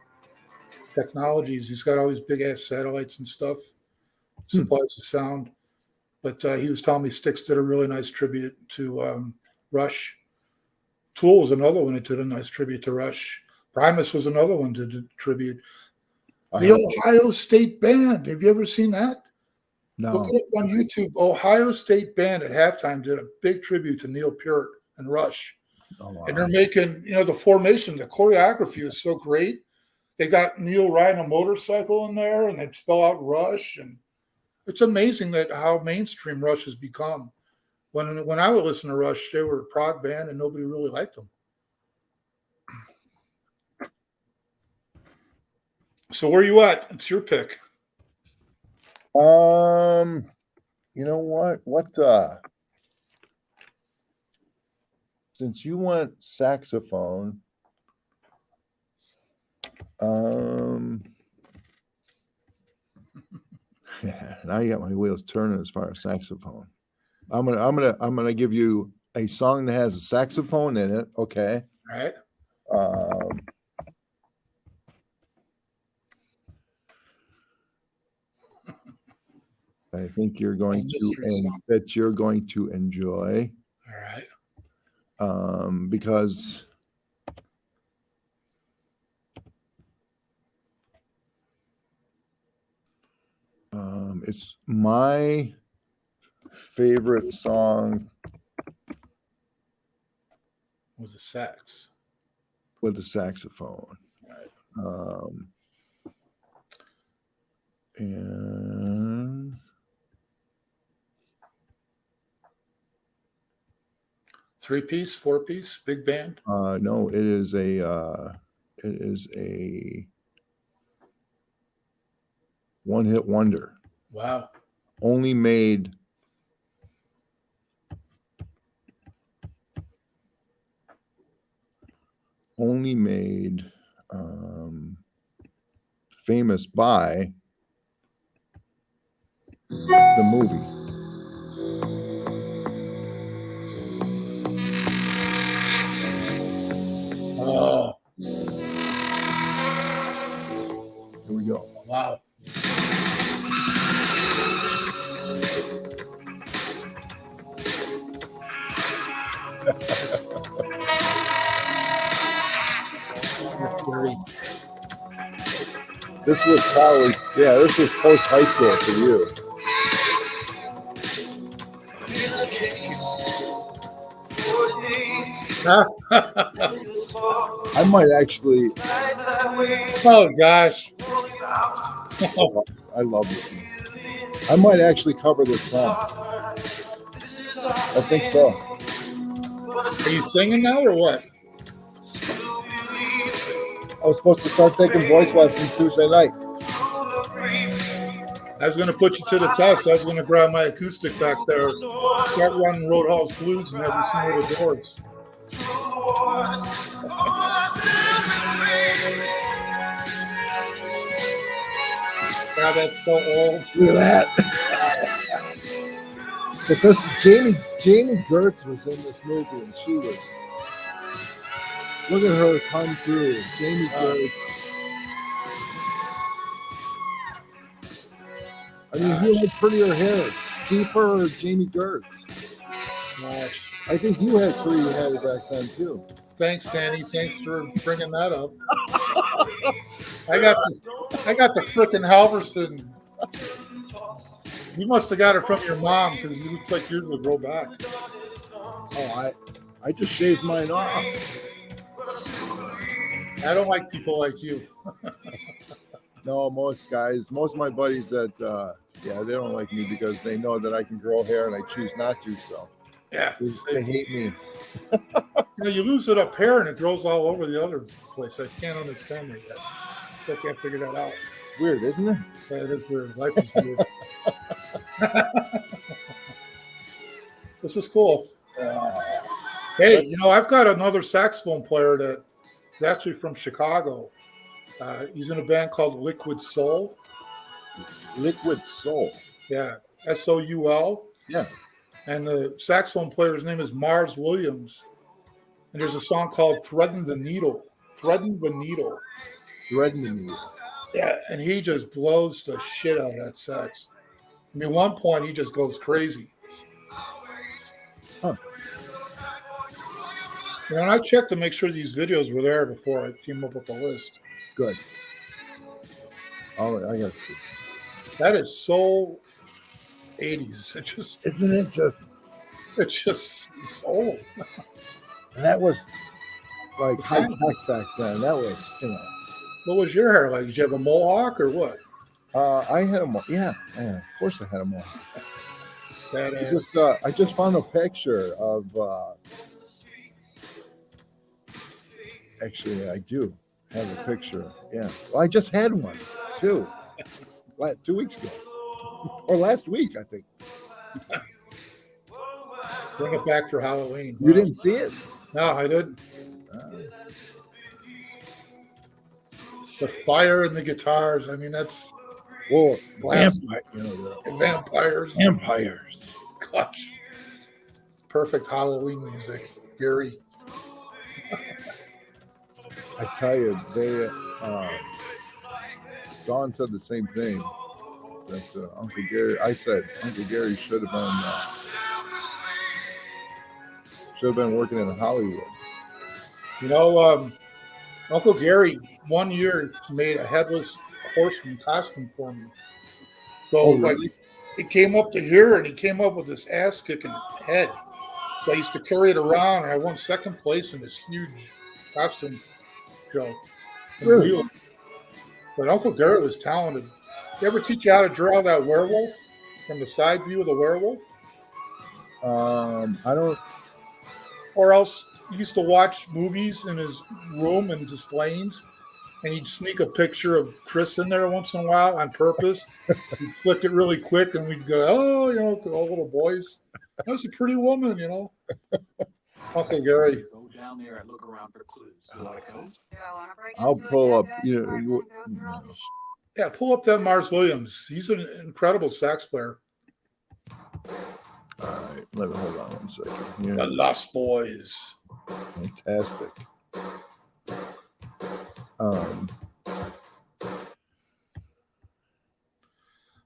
Technologies. He's got all these big ass satellites and stuff. Supplies the sound. But he was telling me Styx did a really nice tribute to Rush. Tool was another one that did a nice tribute to Rush. Primus was another one that did a tribute. The Ohio State Band. Have you ever seen that? No. Look it up on YouTube. Ohio State Band at halftime did a big tribute to Neil Peart and Rush. Oh, wow. And they're making, the formation, the choreography is so great. They got Neil riding a motorcycle in there, and they spell out Rush, and it's amazing that how mainstream Rush has become. When I would listen to Rush, they were a prog band, and nobody really liked them. So where are you at? It's your pick. You know what? Since you went saxophone, yeah, now you got my wheels turning as far as saxophone. I'm gonna give you a song that has a saxophone in it. Okay. All right. I think you're going to enjoy. All right. Because it's my favorite song with the sax. With the saxophone. Right. And 3-piece, 4-piece, big band? No, it is a one-hit wonder. Wow. Only made famous by the movie. Oh. Here we go. Wow. This was probably, this was post high school for you. I might actually. Oh gosh. I love this one. I might actually cover this song. I think so. Are you singing now or what? I was supposed to start taking voice lessons Tuesday night. I was going to put you to the test. I was going to grab my acoustic back there, start running Roadhouse Blues, and have you sing with the Doors. Yeah, that's so old. Look at that. But this Jamie Gertz was in this movie, and she was. Look at her come through, Jamie Gertz. I mean, who had prettier hair, Kiefer or Jamie Gertz? I think you had pretty hair back then too. Thanks, Danny. Thanks for bringing that up. I got the frickin' Halverson. You must have got it from your mom because it looks like yours will grow back. Oh, I just shaved mine off. I don't like people like you. No, most of my buddies that, they don't like me because they know that I can grow hair and I choose not to. So yeah, they hate me. You lose it up hair and it grows all over the other place. I can't understand that yet. I can't figure that out. It's weird, isn't it? Yeah, it is weird. Life is weird. This is cool. Hey, I've got another saxophone player that's actually from Chicago. He's in a band called Liquid Soul. Liquid Soul. Yeah, Soul. Yeah. And the saxophone player's name is Mars Williams. And there's a song called Threading the Needle. Threading the Needle. Threading the Needle. Yeah, and he just blows the shit out of that sax. I mean, one point he just goes crazy. Huh. And I checked to make sure these videos were there before I came up with the list. Good. Oh, I got to see. That is so 80s. It just isn't it just? It's just soul. And that was like high tech back then. That was, What was your hair like? Did you have a mohawk or what? I had a mohawk. Yeah, of course I had a mohawk. I just found a picture of. Actually, I do have a picture. Yeah, well, I just had one too. 2 weeks ago, or last week, I think. Bring it back for Halloween. You didn't see it? No, I didn't. The fire and the guitars. I mean, that's vampires. Vampires. Gosh, perfect Halloween music, Gary. I tell you, they. Dawn said the same thing that Uncle Gary. I said Uncle Gary should have been working in Hollywood. Uncle Gary 1 year made a headless horseman costume for me. So it came up to here, and he came up with this ass kicking head. So I used to carry it around, and I won second place in this huge costume show. Really? But Uncle Gary was talented. Did he ever teach you how to draw that werewolf from the side view of the werewolf? I don't. Or else he used to watch movies in his room and displays, and he'd sneak a picture of Chris in there once in a while on purpose. He'd flick it really quick, and we'd go, all little boys. That's a pretty woman, Uncle Gary. Go down there and look around for clues. You want to go? I'll pull up. Yeah, pull up that Mars Williams. He's an incredible sax player. All right, let me hold on 1 second. Here. The Lost Boys. Fantastic.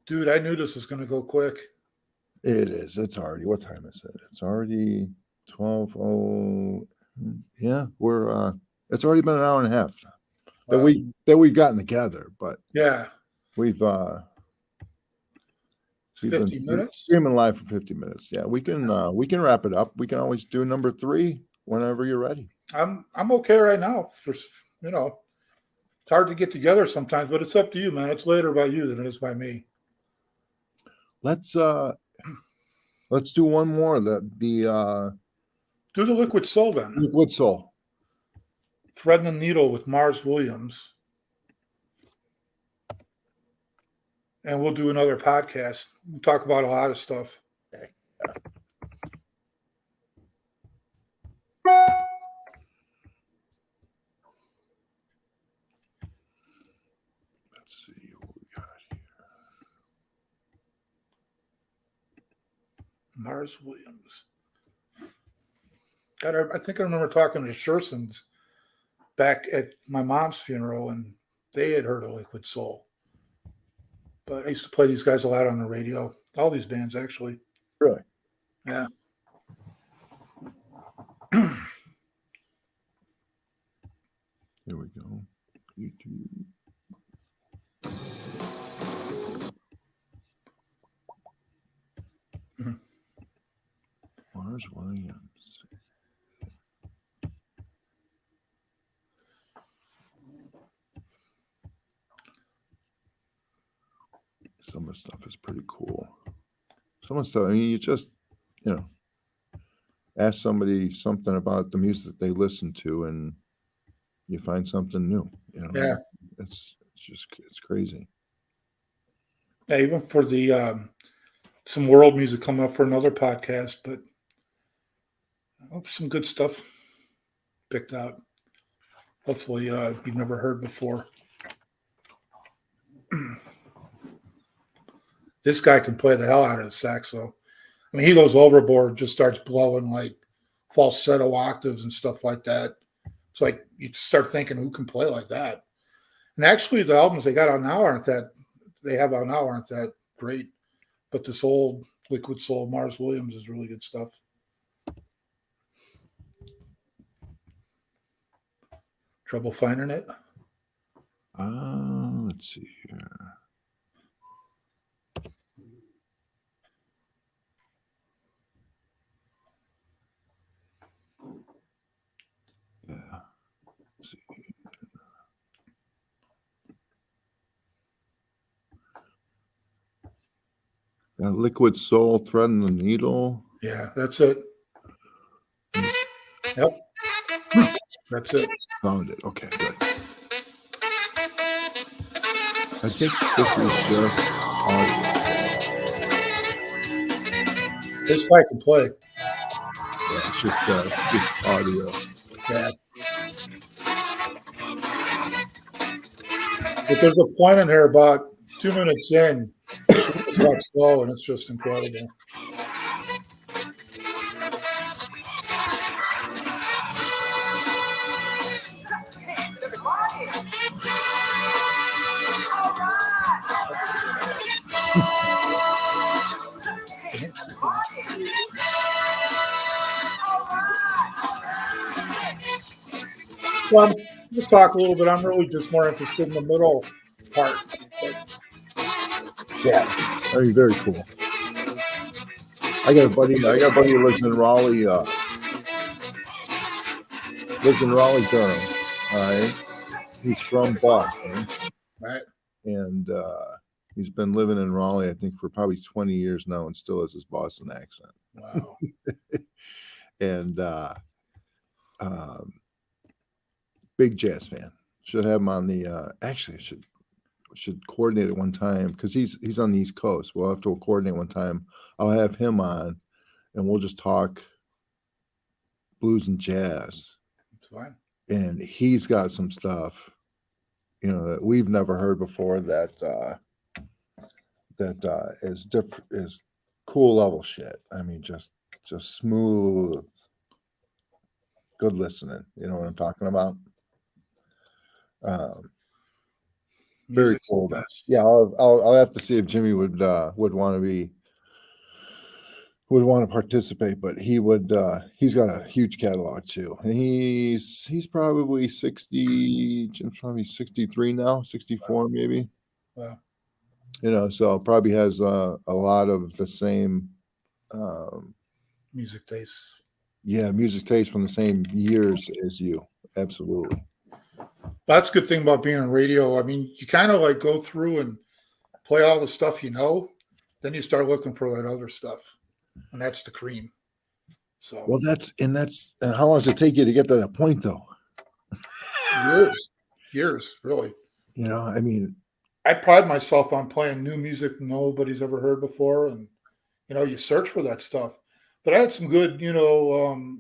Dude, I knew this was going to go quick. It is. It's already. What time is it? It's already 12. Oh, yeah. We're. It's already been an hour and a half that we've gotten together, but yeah, we've 50 been minutes streaming live for 50 minutes. Yeah, we can wrap it up. We can always do number 3 whenever you're ready. I'm okay right now. It's hard to get together sometimes, but it's up to you, man. It's later by you than it is by me. Let's do one more. Do the Liquid Soul then. Liquid Soul. Threading the Needle with Mars Williams. And we'll do another podcast. We'll talk about a lot of stuff. Let's see what we got here. Mars Williams. God, I think I remember talking to Shersons back at my mom's funeral, and they had heard of Liquid Soul. But I used to play these guys a lot on the radio. All these bands, actually. Really? Yeah. Here we go. YouTube. Mars Williams. Some of the stuff is pretty cool. Some of the stuff, I mean, you just, ask somebody something about the music that they listen to, and you find something new. Yeah. It's crazy. Yeah, even for the some world music coming up for another podcast, but some good stuff picked out. Hopefully you've never heard before. This guy can play the hell out of the saxo. I mean, he goes overboard, just starts blowing like falsetto octaves and stuff like that. It's like you start thinking, who can play like that? And actually, the albums they got out now aren't that great. But this old Liquid Soul Mars Williams is really good stuff. Trouble finding it? Let's see here. Yeah. Let's see. Liquid Soul, Threading the Needle. Yeah, that's it. Yep. That's it. Found it. Okay, good. I think this is just audio. This guy can play. Yeah, it's just audio. Yeah. But there's a point in here about 2 minutes in, it's like slow, and it's just incredible. Well, we'll talk a little bit. I'm really just more interested in the middle part. Yeah, I mean, very cool. I got a buddy who lives in Raleigh. Durham. All right, he's from Boston, Right. And he's been living in Raleigh, I think, for probably 20 years now, and still has his Boston accent. Wow. And big jazz fan. Should have him on the. Actually, I should coordinate it one time because he's on the East Coast. We'll have to coordinate one time. I'll have him on, and we'll just talk blues and jazz. It's fine. And he's got some stuff, that we've never heard before. That is different, is cool level shit. I mean, just smooth, good listening. You know what I'm talking about? Very Music's cool. the best. Yeah, I'll have to see if Jimmy would want to participate, but he would. He's got a huge catalog too, and he's probably 60. Jim's probably 63 now, 64 Wow. maybe. Wow. So probably has a lot of the same. Music taste. Yeah, music taste from the same years as you. Absolutely. That's a good thing about being on radio. I mean, you kind of like go through and play all the stuff then you start looking for that other stuff, and that's the cream. So Well, that's how long does it take you to get to that point, though? Years, really. You know, I mean, I pride myself on playing new music nobody's ever heard before, and you search for that stuff. But I had some good,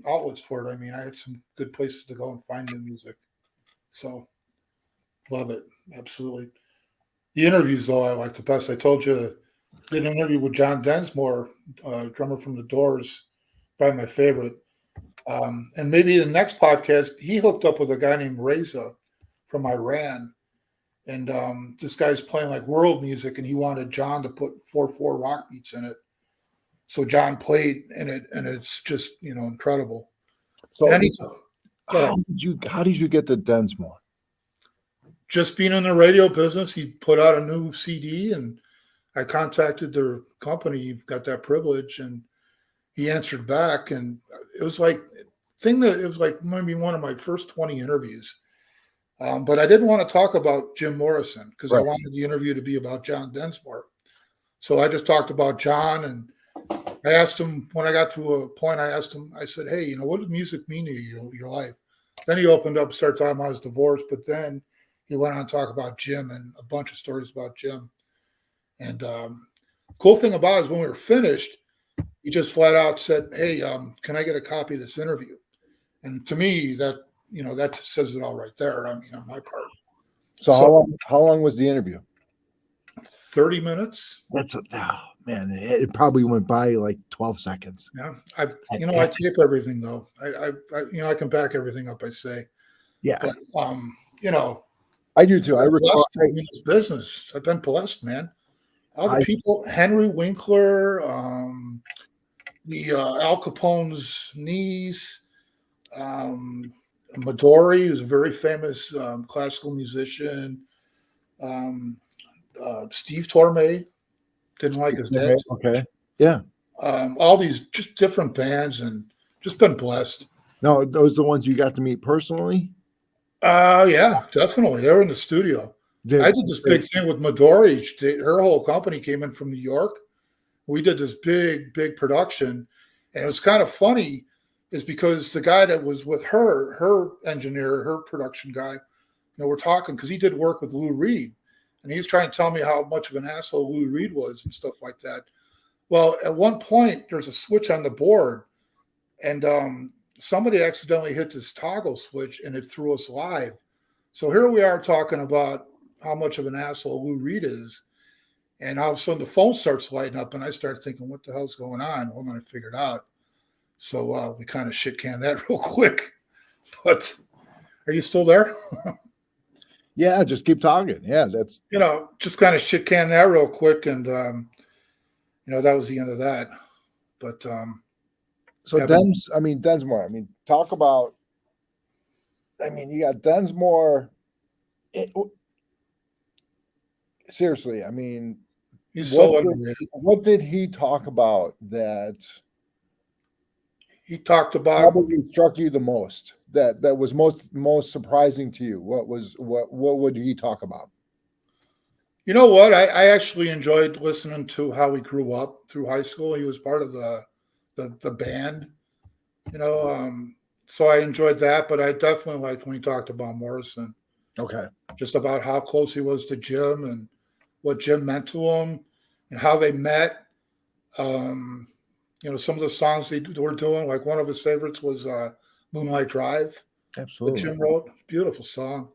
outlets for it. I mean, I had some good places to go and find new music. So love it, absolutely. The interviews, though, I like the best. I told you, did an interview with John Densmore, drummer from the Doors, probably my favorite. And maybe the next podcast, he hooked up with a guy named Reza from Iran. And this guy's playing like world music, and he wanted John to put 4/4 rock beats in it. So John played in it, and it's just incredible. so And how did you get to Densmore? just being in the radio business, he put out a new CD, and I contacted their company. You've got that privilege, and he answered back, and it was like maybe one of my first 20 interviews. But I didn't want to talk about Jim Morrison because I wanted the interview to be about John Densmore. So I just talked about John, and I asked him when I got to a point. I said, "Hey, what does music mean to you, your life?" Then he opened up, started talking about his divorce, but then he went on to talk about Jim and a bunch of stories about Jim. And cool thing about it is when we were finished, he just flat out said, "Hey, can I get a copy of this interview?" And to me, that says it all right there. I mean, on my part. So how long was the interview? 30 minutes. That's man, it probably went by like 12 seconds. Yeah, I tape everything though. I can back everything up. I say, yeah, but I do too. I recall in this business. I've been blessed, man. All the people, Henry Winkler, Al Capone's niece, Midori, who's a very famous classical musician. Steve Torme, didn't like his dad. Okay. Yeah. All these just different bands, and just been blessed. No, those are the ones you got to meet personally? Yeah, definitely. They were in the studio. I did this big thing with Midori. Her whole company came in from New York. We did this big production, and it was kind of funny is because the guy that was with her engineer, her production guy, we're talking because he did work with Lou Reed, and he was trying to tell me how much of an asshole Lou Reed was and stuff like that. Well, at one point, there's a switch on the board, and somebody accidentally hit this toggle switch, and it threw us live. So here we are talking about how much of an asshole Lou Reed is, and all of a sudden the phone starts lighting up, and I start thinking, what the hell's going on? Well, then I figured out. So we kind of shit canned that real quick. But are you still there? Yeah, just keep talking. Yeah, that's just kind of shit canned that real quick, and that was the end of that. But so Densmore. Talk about. You got Densmore. Seriously, he's so underrated. What did he talk about that? He talked about probably struck you the most. That was most surprising to you. What would he talk about? You know what? I actually enjoyed listening to how he grew up through high school. He was part of the band, so I enjoyed that. But I definitely liked when he talked about Morrison. Okay. Just about how close he was to Jim and what Jim meant to him and how they met. Some of the songs they were doing, like one of his favorites was Moonlight Drive. Absolutely. That Jim wrote. Beautiful song.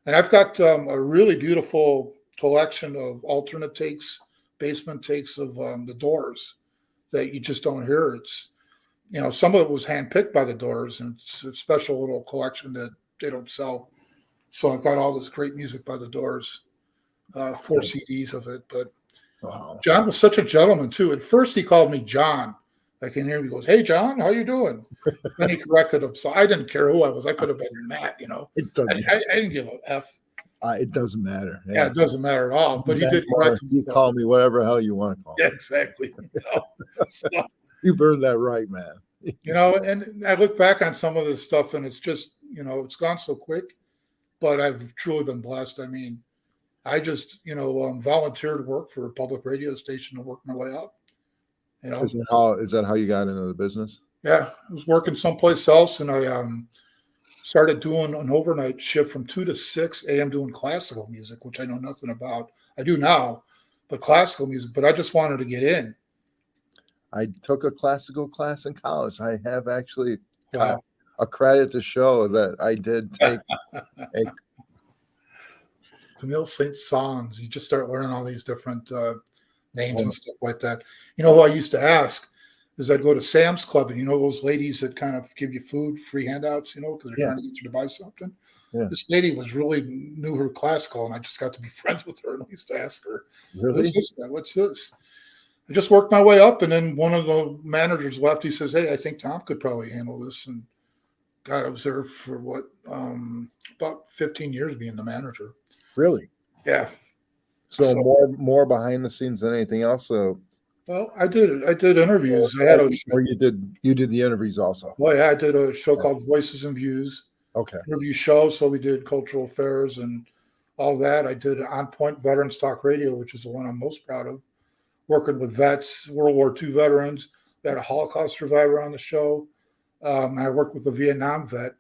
And I've got a really beautiful collection of alternate takes, basement takes of the Doors that you just don't hear. It's, some of it was handpicked by the Doors, and it's a special little collection that they don't sell. So I've got all this great music by the Doors, 4 CDs of it. But wow. John was such a gentleman too. At first he called me John. I can hear him. He goes, "Hey John, how you doing?" Then he corrected him. So I didn't care who I was. I could have been Matt. I didn't give a F. It doesn't matter. Yeah, it doesn't matter at all. But he did correct him. You call me whatever hell you want to call me. Yeah, exactly. So, you've earned that right, man. And I look back on some of this stuff, and it's just, it's gone so quick. But I've truly been blessed. I just, volunteered to work for a public radio station to work my way up. Is that how you got into the business? Yeah, I was working someplace else, and I started doing an overnight shift from 2 to 6 a.m. doing classical music, which I know nothing about. I do now, but classical music. But I just wanted to get in. I took a classical class in college. I have actually Wow. a credit to show that I did take a Camille Saint-Saëns. You just start learning all these different names and stuff like that. You know who I used to ask is I'd go to Sam's Club, and you know those ladies that kind of give you food, free handouts, you know, because they're trying to get you to buy something. Yeah. This lady knew her classical, and I just got to be friends with her, and I used to ask her, really. "What's this guy? What's this?" I just worked my way up, and then one of the managers left. He says, "Hey, I think Tom could probably handle this." And God, I was there for about 15 years being the manager. Really? Yeah. So more behind the scenes than anything else. So, well, I did interviews. I had or you did the interviews also. Well, yeah, I did a show called Voices and Views. Okay. Interview show. So we did cultural affairs and all that. I did On Point Veterans Talk Radio, which is the one I'm most proud of. Working with vets, World War II veterans. We had a Holocaust survivor on the show. I worked with a Vietnam vet.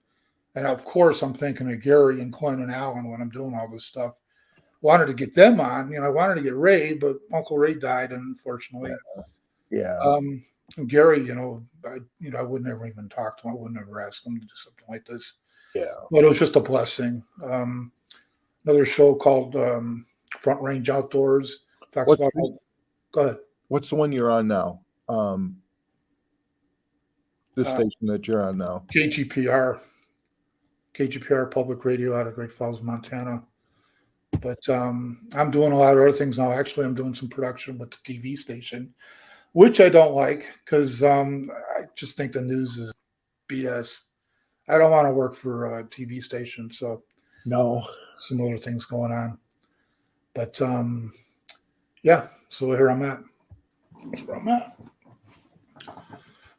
And of course, I'm thinking of Gary and Clint and Alan when I'm doing all this stuff. Wanted to get them on. You know, I wanted to get Ray, but Uncle Ray died, unfortunately. Yeah. And Gary, I would never even talk to him. I would never ask him to do something like this. Yeah. But it was just a blessing. Another show called Front Range Outdoors. Talks about. Go ahead. What's the one you're on now? This station that you're on now. KGPR Public Radio out of Great Falls, Montana. But I'm doing a lot of other things now. Actually, I'm doing some production with the TV station, which I don't like because I just think the news is BS. I don't want to work for a TV station. So no, some other things going on. But yeah, so here I'm at. That's where I'm at.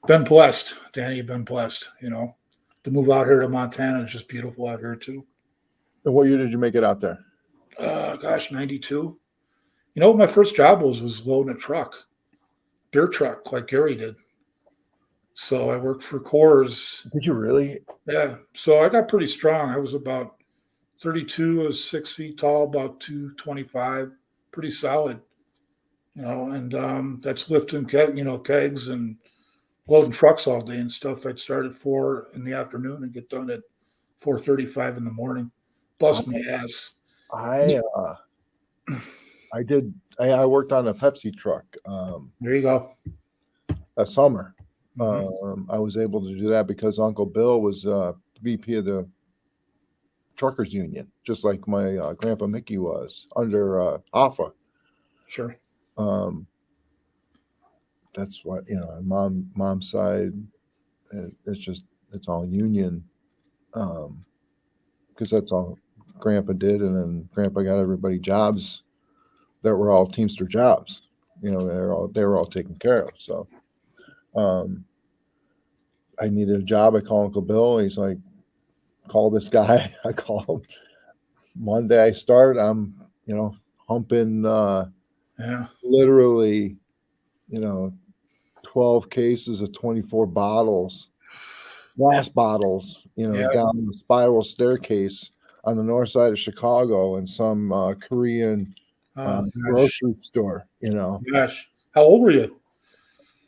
Been blessed, Danny. Been blessed. To move out here to Montana is just beautiful out here too. And what year did you make it out there? 92. What my first job was loading a truck, beer truck, like Gary did. So I worked for Coors. Did you really? Yeah. So I got pretty strong. I was about 32, I was 6 feet tall, about 225, pretty solid. And that's lifting kegs and loading trucks all day and stuff. I'd start at 4 in the afternoon and get done at 4:35 in the morning. Bust my ass. I worked on a Pepsi truck. There you go. A summer. Mm-hmm. I was able to do that because Uncle Bill was VP of the truckers union, just like my grandpa Mickey was under AFA. Sure. That's what mom's side. It's all union, because that's all Grandpa did, and then Grandpa got everybody jobs that were all Teamster jobs. They were all taken care of. So, I needed a job. I call Uncle Bill. He's like, call this guy. I call him. Monday I start. I'm humping literally 12 cases of 24 bottles, glass bottles, down the spiral staircase on the north side of Chicago in some Korean grocery store. Gosh, how old were you?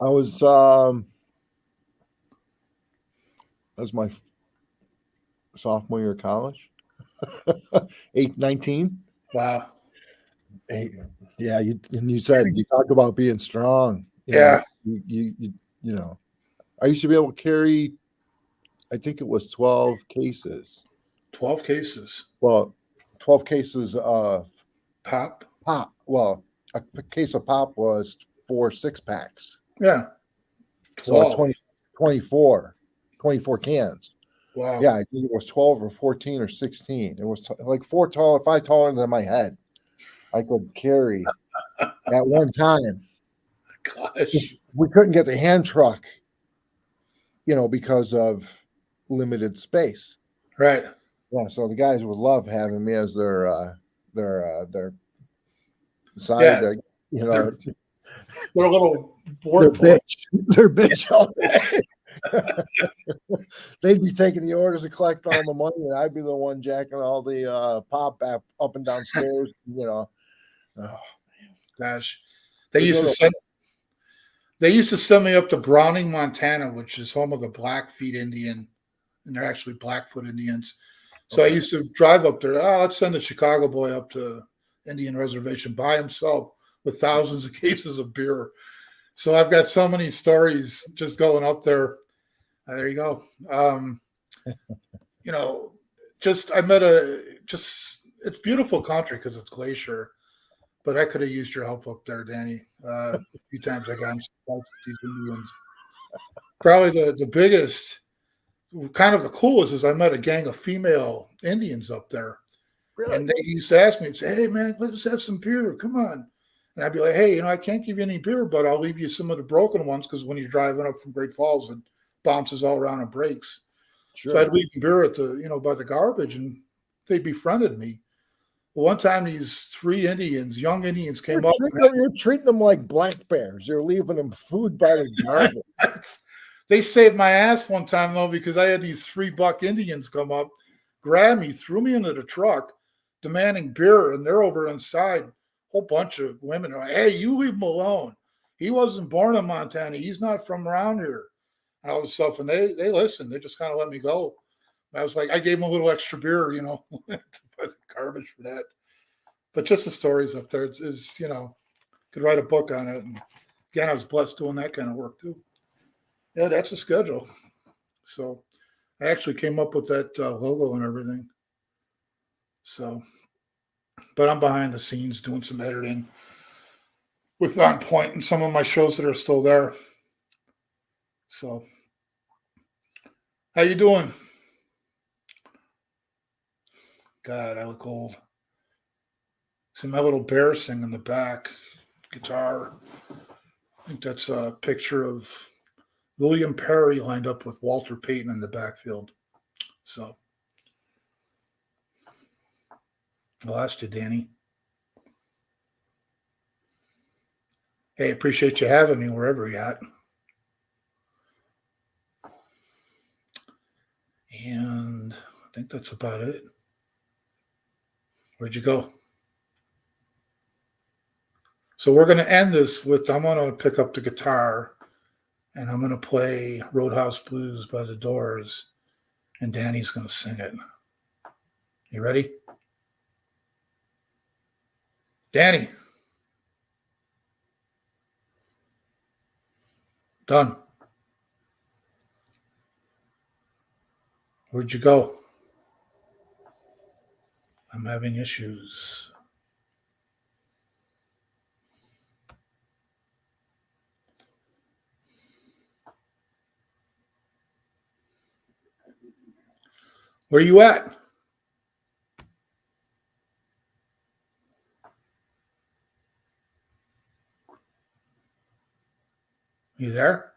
I was that was my sophomore year of college. 19. Wow. Yeah, you said you talked about being strong. Yeah. I used to be able to carry, I think it was 12 cases. 12 cases. Well, 12 cases of pop. Well, a case of pop was 4 6-packs. Yeah. 12. So 24 cans. Wow. Yeah, I think it was 12 or 14 or 16. It was like 5 taller than my head. I could carry at one time. Gosh. We couldn't get the hand truck, because of limited space. Right. Yeah, so the guys would love having me as their side. Yeah. Their little board. Their bitch. They'd be taking the orders and collecting all the money, and I'd be the one jacking all the pop up and down stairs. Oh, Gosh, they The used good to old- send they used to send me up to Browning, Montana, which is home of the Blackfeet Indian, and they're actually Blackfoot Indians. So I Okay. used to drive up there. Oh, let's send a Chicago boy up to Indian Reservation by himself with thousands of cases of beer. So I've got so many stories just going up there. There you go. Just I met it's beautiful country because it's glacier, but I could have used your help up there, Danny. A few times I got in some fights with these Indians. Probably the biggest, kind of the coolest is I met a gang of female Indians up there. really? And they used to ask me, say, hey, man, let's have some beer. Come on. And I'd be like, hey, I can't give you any beer, but I'll leave you some of the broken ones because when you're driving up from Great Falls, it bounces all around and breaks. Sure. So I'd leave the beer at the, by the garbage, and they befriended me. Well, one time these three young Indians came up. You're treating them like black bears. You're leaving them food by the garbage. They saved my ass one time, though, because I had these $3 Indians come up, grab me, threw me into the truck, demanding beer, and they're over inside. Whole bunch of women are like, hey, you leave him alone. He wasn't born in Montana. He's not from around here. And all this stuff. And they listened. They just kind of let me go. I was like, I gave them a little extra beer, garbage for that. But just the stories up there is could write a book on it. And again, I was blessed doing that kind of work too. Yeah, that's the schedule. So I actually came up with that logo and everything. So, but I'm behind the scenes doing some editing with On Point and some of my shows that are still there. So, how you doing? God, I look old. See my little bear sing in the back, guitar. I think that's a picture of William Perry lined up with Walter Payton in the backfield. So, I lost you, Danny. Hey, appreciate you having me wherever you're at. And I think that's about it. Where'd you go? So we're going to end this with, I'm going to pick up the guitar and I'm going to play Roadhouse Blues by the Doors, and Danny's going to sing it. You ready? Danny. Done. Where'd you go? I'm having issues. Where you at? You there?